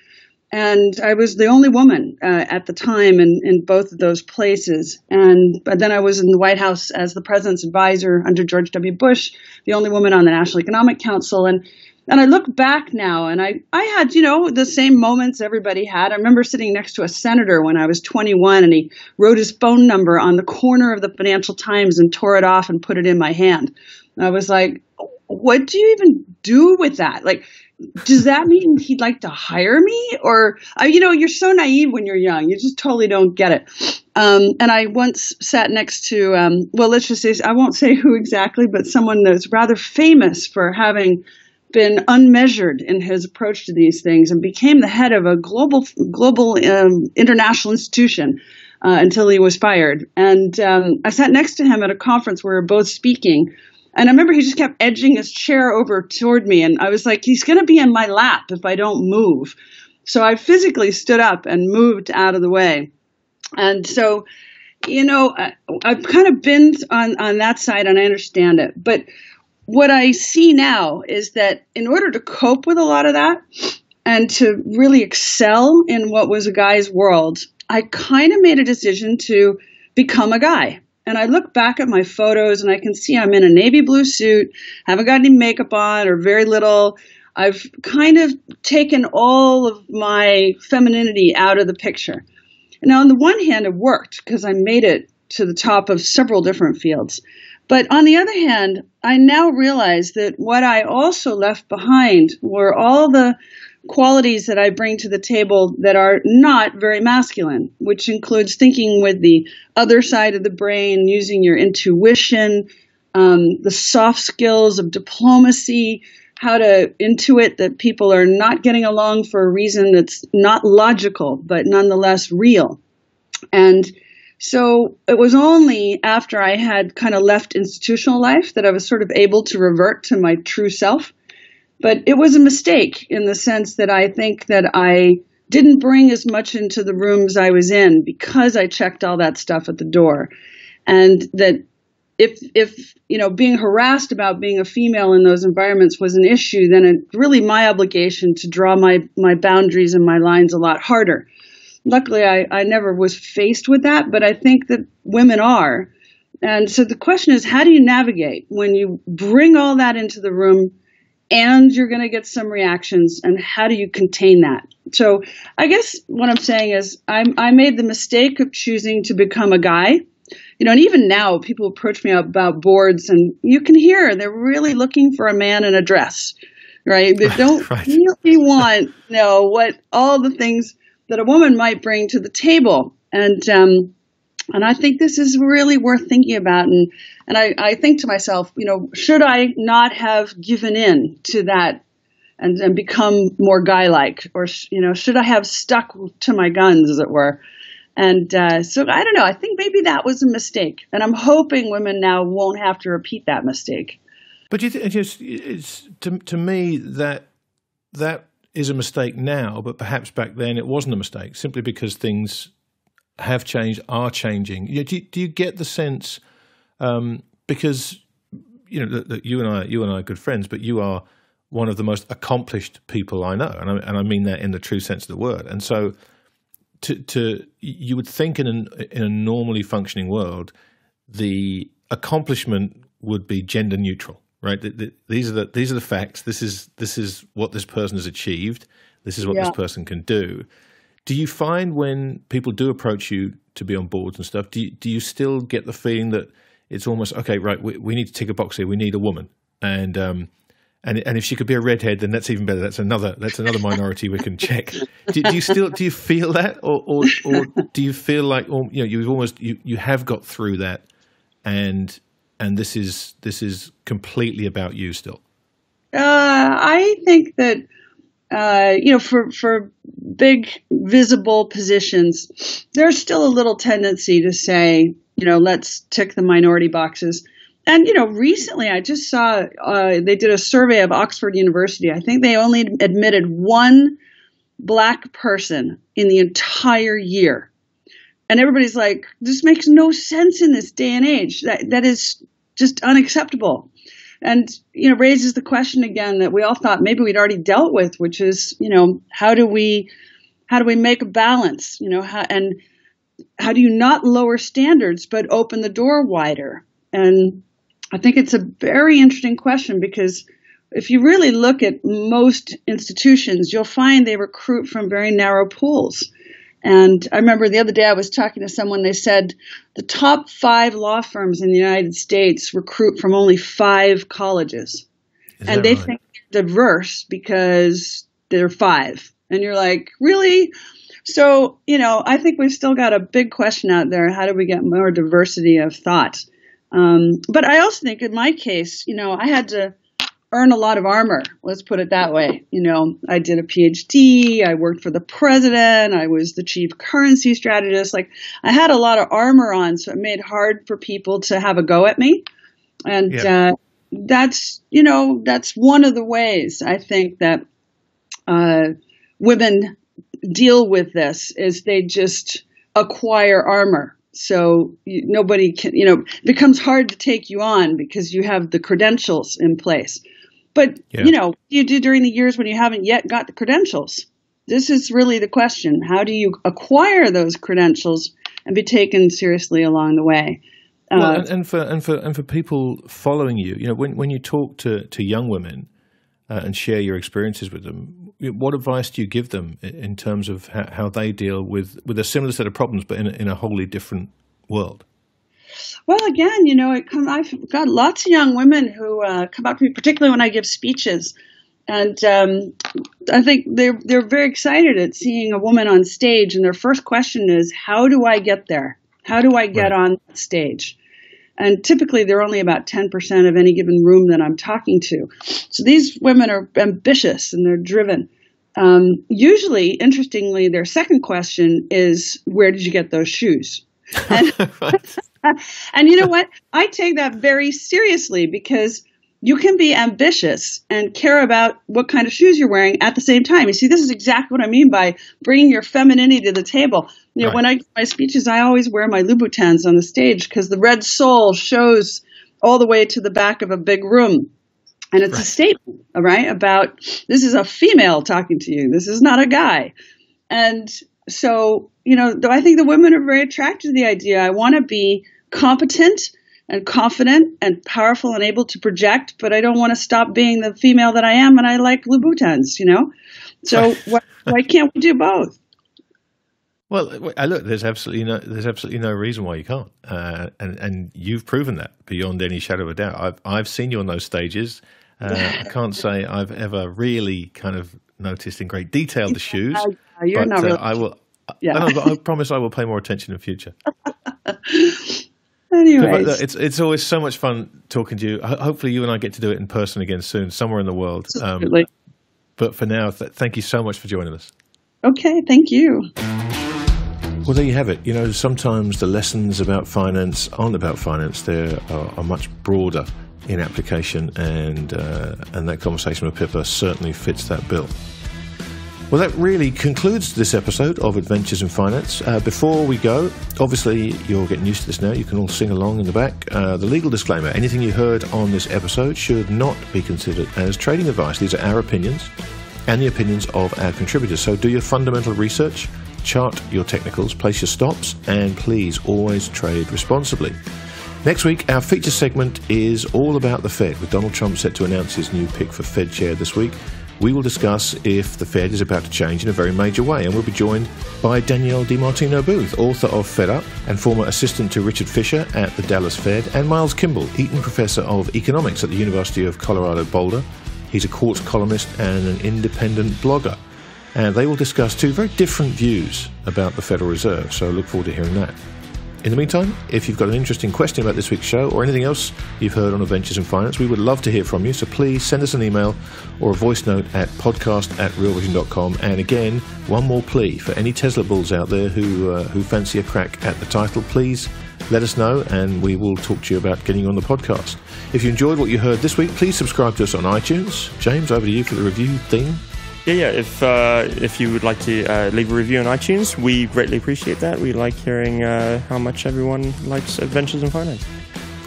And I was the only woman at the time in both of those places. But then I was in the White House as the president's advisor under George W. Bush, the only woman on the National Economic Council. And I look back now, and I had, the same moments everybody had. I remember sitting next to a senator when I was 21, and he wrote his phone number on the corner of the Financial Times and tore it off and put it in my hand. And I was like, what do you even do with that? Like, does that mean he'd like to hire me? Or, you're so naive when you're young. You just totally don't get it. And I once sat next to, let's just say, I won't say who exactly, but someone that's rather famous for having been unmeasured in his approach to these things and became the head of a global international institution until he was fired. And I sat next to him at a conference where we were both speaking. And I remember he just kept edging his chair over toward me. And I was like, he's going to be in my lap if I don't move. So I physically stood up and moved out of the way. And so, I've kind of been on that side and I understand it. But what I see now is that in order to cope with a lot of that and to really excel in what was a guy's world, I kind of made a decision to become a guy. And I look back at my photos and I can see I'm in a navy blue suit, haven't got any makeup on or very little. I've kind of taken all of my femininity out of the picture. Now, on the one hand, it worked because I made it to the top of several different fields. But on the other hand, I now realize that what I also left behind were all the qualities that I bring to the table that are not very masculine, which includes thinking with the other side of the brain, using your intuition, the soft skills of diplomacy, how to intuit that people are not getting along for a reason that's not logical, but nonetheless real. And so it was only after I had kind of left institutional life that I was sort of able to revert to my true self. But it was a mistake in the sense that I think that I didn't bring as much into the rooms I was in because I checked all that stuff at the door. And that if being harassed about being a female in those environments was an issue, then it's really my obligation to draw my boundaries and my lines a lot harder. Luckily, I never was faced with that, but I think that women are. And so the question is, how do you navigate when you bring all that into the room and you're going to get some reactions, and how do you contain that? So I guess what I'm saying is I made the mistake of choosing to become a guy. And even now people approach me about boards, and you can hear they're really looking for a man in a dress, right? They don't Right. really want, what all the things that a woman might bring to the table. And I think this is really worth thinking about. And I think to myself, should I not have given in to that and become more guy-like? Or, should I have stuck to my guns, as it were? And so I don't know. I think maybe that was a mistake. And I'm hoping women now won't have to repeat that mistake. But it's to me that is a mistake now, but perhaps back then it wasn't a mistake, simply because things have changed, are changing. Do you get the sense, because that you and I are good friends, but you are one of the most accomplished people I know, and I mean that in the true sense of the word. And so, you would think in a normally functioning world, the accomplishment would be gender neutral, right? These are the facts. This is what this person has achieved. This is what this person can do. Do you find when people do approach you to be on boards and stuff, do you still get the feeling that it's almost, okay, right, we need to tick a box here. We need a woman, and if she could be a redhead, then that's even better. That's another minority we can check. Do you feel that, or do you feel like, you have got through that, and this is completely about you still? I think that for big visible positions, there's still a little tendency to say, let's tick the minority boxes. And, recently I just saw they did a survey of Oxford University. I think they only admitted one black person in the entire year. And everybody's like, this makes no sense in this day and age. That is just unacceptable. And, raises the question again that we all thought maybe we'd already dealt with, which is, how do we make a balance, and how do you not lower standards but open the door wider? And I think it's a very interesting question, because if you really look at most institutions, you'll find they recruit from very narrow pools. And I remember the other day I was talking to someone, they said the top 5 law firms in the United States recruit from only 5 colleges. And they think they're diverse because they're 5. And you're like, really? So, I think we've still got a big question out there. How do we get more diversity of thought? But I also think in my case, I had to earn a lot of armor. Let's put it that way. I did a PhD. I worked for the president. I was the chief currency strategist. Like, I had a lot of armor on, so it made it hard for people to have a go at me. And that's one of the ways I think that women deal with this, is they just acquire armor. So nobody can, it becomes hard to take you on because you have the credentials in place. But, you do during the years when you haven't yet got the credentials. This is really the question. How do you acquire those credentials and be taken seriously along the way? Well, and for people following you, when you talk to young women and share your experiences with them, what advice do you give them in terms of how they deal with a similar set of problems, but in a wholly different world? Well, again, I've got lots of young women who come up to me, particularly when I give speeches. And I think they're very excited at seeing a woman on stage. And their first question is, how do I get there? How do I get on stage? And typically, they're only about 10% of any given room that I'm talking to. So these women are ambitious and they're driven. Usually, interestingly, their second question is, where did you get those shoes? And, and you know what? I take that very seriously, because you can be ambitious and care about what kind of shoes you're wearing at the same time. You see, this is exactly what I mean by bringing your femininity to the table. When I give my speeches, I always wear my Louboutins on the stage, because the red sole shows all the way to the back of a big room. And it's a statement, right, about this is a female talking to you. This is not a guy. And so, I think the women are very attracted to the idea. I want to be competent and confident and powerful and able to project, but I don't want to stop being the female that I am, and I like Louboutins, So why can't we do both? Well, look, there's absolutely no reason why you can't, and you've proven that beyond any shadow of a doubt. I've seen you on those stages. I can't say I've ever really kind of noticed in great detail the shoes. You're not really. I will. Yeah. But I promise I will pay more attention in future. Anyways, it's always so much fun talking to you. Hopefully, you and I get to do it in person again soon, somewhere in the world. absolutely. But for now, thank you so much for joining us. Okay, thank you. Well, there you have it. Sometimes the lessons about finance aren't about finance. They are much broader in application, and that conversation with Pippa certainly fits that bill. Well, that really concludes this episode of Adventures in Finance. Before we go, obviously you're getting used to this now. You can all sing along in the back. The legal disclaimer: anything you heard on this episode should not be considered as trading advice. These are our opinions and the opinions of our contributors. So do your fundamental research, chart your technicals, place your stops, and please always trade responsibly. Next week, our feature segment is all about the Fed, with Donald Trump set to announce his new pick for Fed chair this week. We will discuss if the Fed is about to change in a very major way, and we'll be joined by Danielle DiMartino Booth, author of Fed Up and former assistant to Richard Fisher at the Dallas Fed, and Miles Kimball, Eaton Professor of Economics at the University of Colorado Boulder. He's a Quartz columnist and an independent blogger. And they will discuss two very different views about the Federal Reserve, so look forward to hearing that. In the meantime, if you've got an interesting question about this week's show or anything else you've heard on Adventures in Finance, we would love to hear from you, so please send us an email or a voice note at podcast@realvision.com. And again, one more plea for any Tesla bulls out there who fancy a crack at the title, please let us know and we will talk to you about getting you on the podcast. If you enjoyed what you heard this week, please subscribe to us on iTunes. James, over to you for the review theme. Yeah. If you would like to leave a review on iTunes, we greatly appreciate that. We like hearing how much everyone likes Adventures in Finance.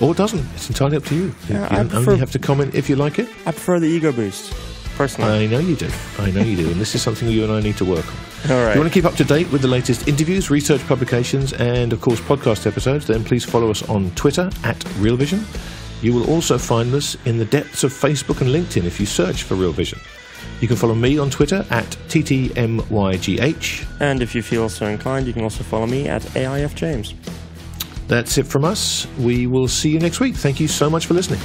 Or doesn't. It's entirely up to you. Yeah, you only have to comment if you like it. I prefer the ego boost, personally. I know you do. And this is something you and I need to work on. All right. If you want to keep up to date with the latest interviews, research publications, and, of course, podcast episodes, then please follow us on Twitter @RealVision. You will also find us in the depths of Facebook and LinkedIn if you search for Real Vision. You can follow me on Twitter @TTMYGH. And if you feel so inclined, you can also follow me @AIFJames. That's it from us. We will see you next week. Thank you so much for listening.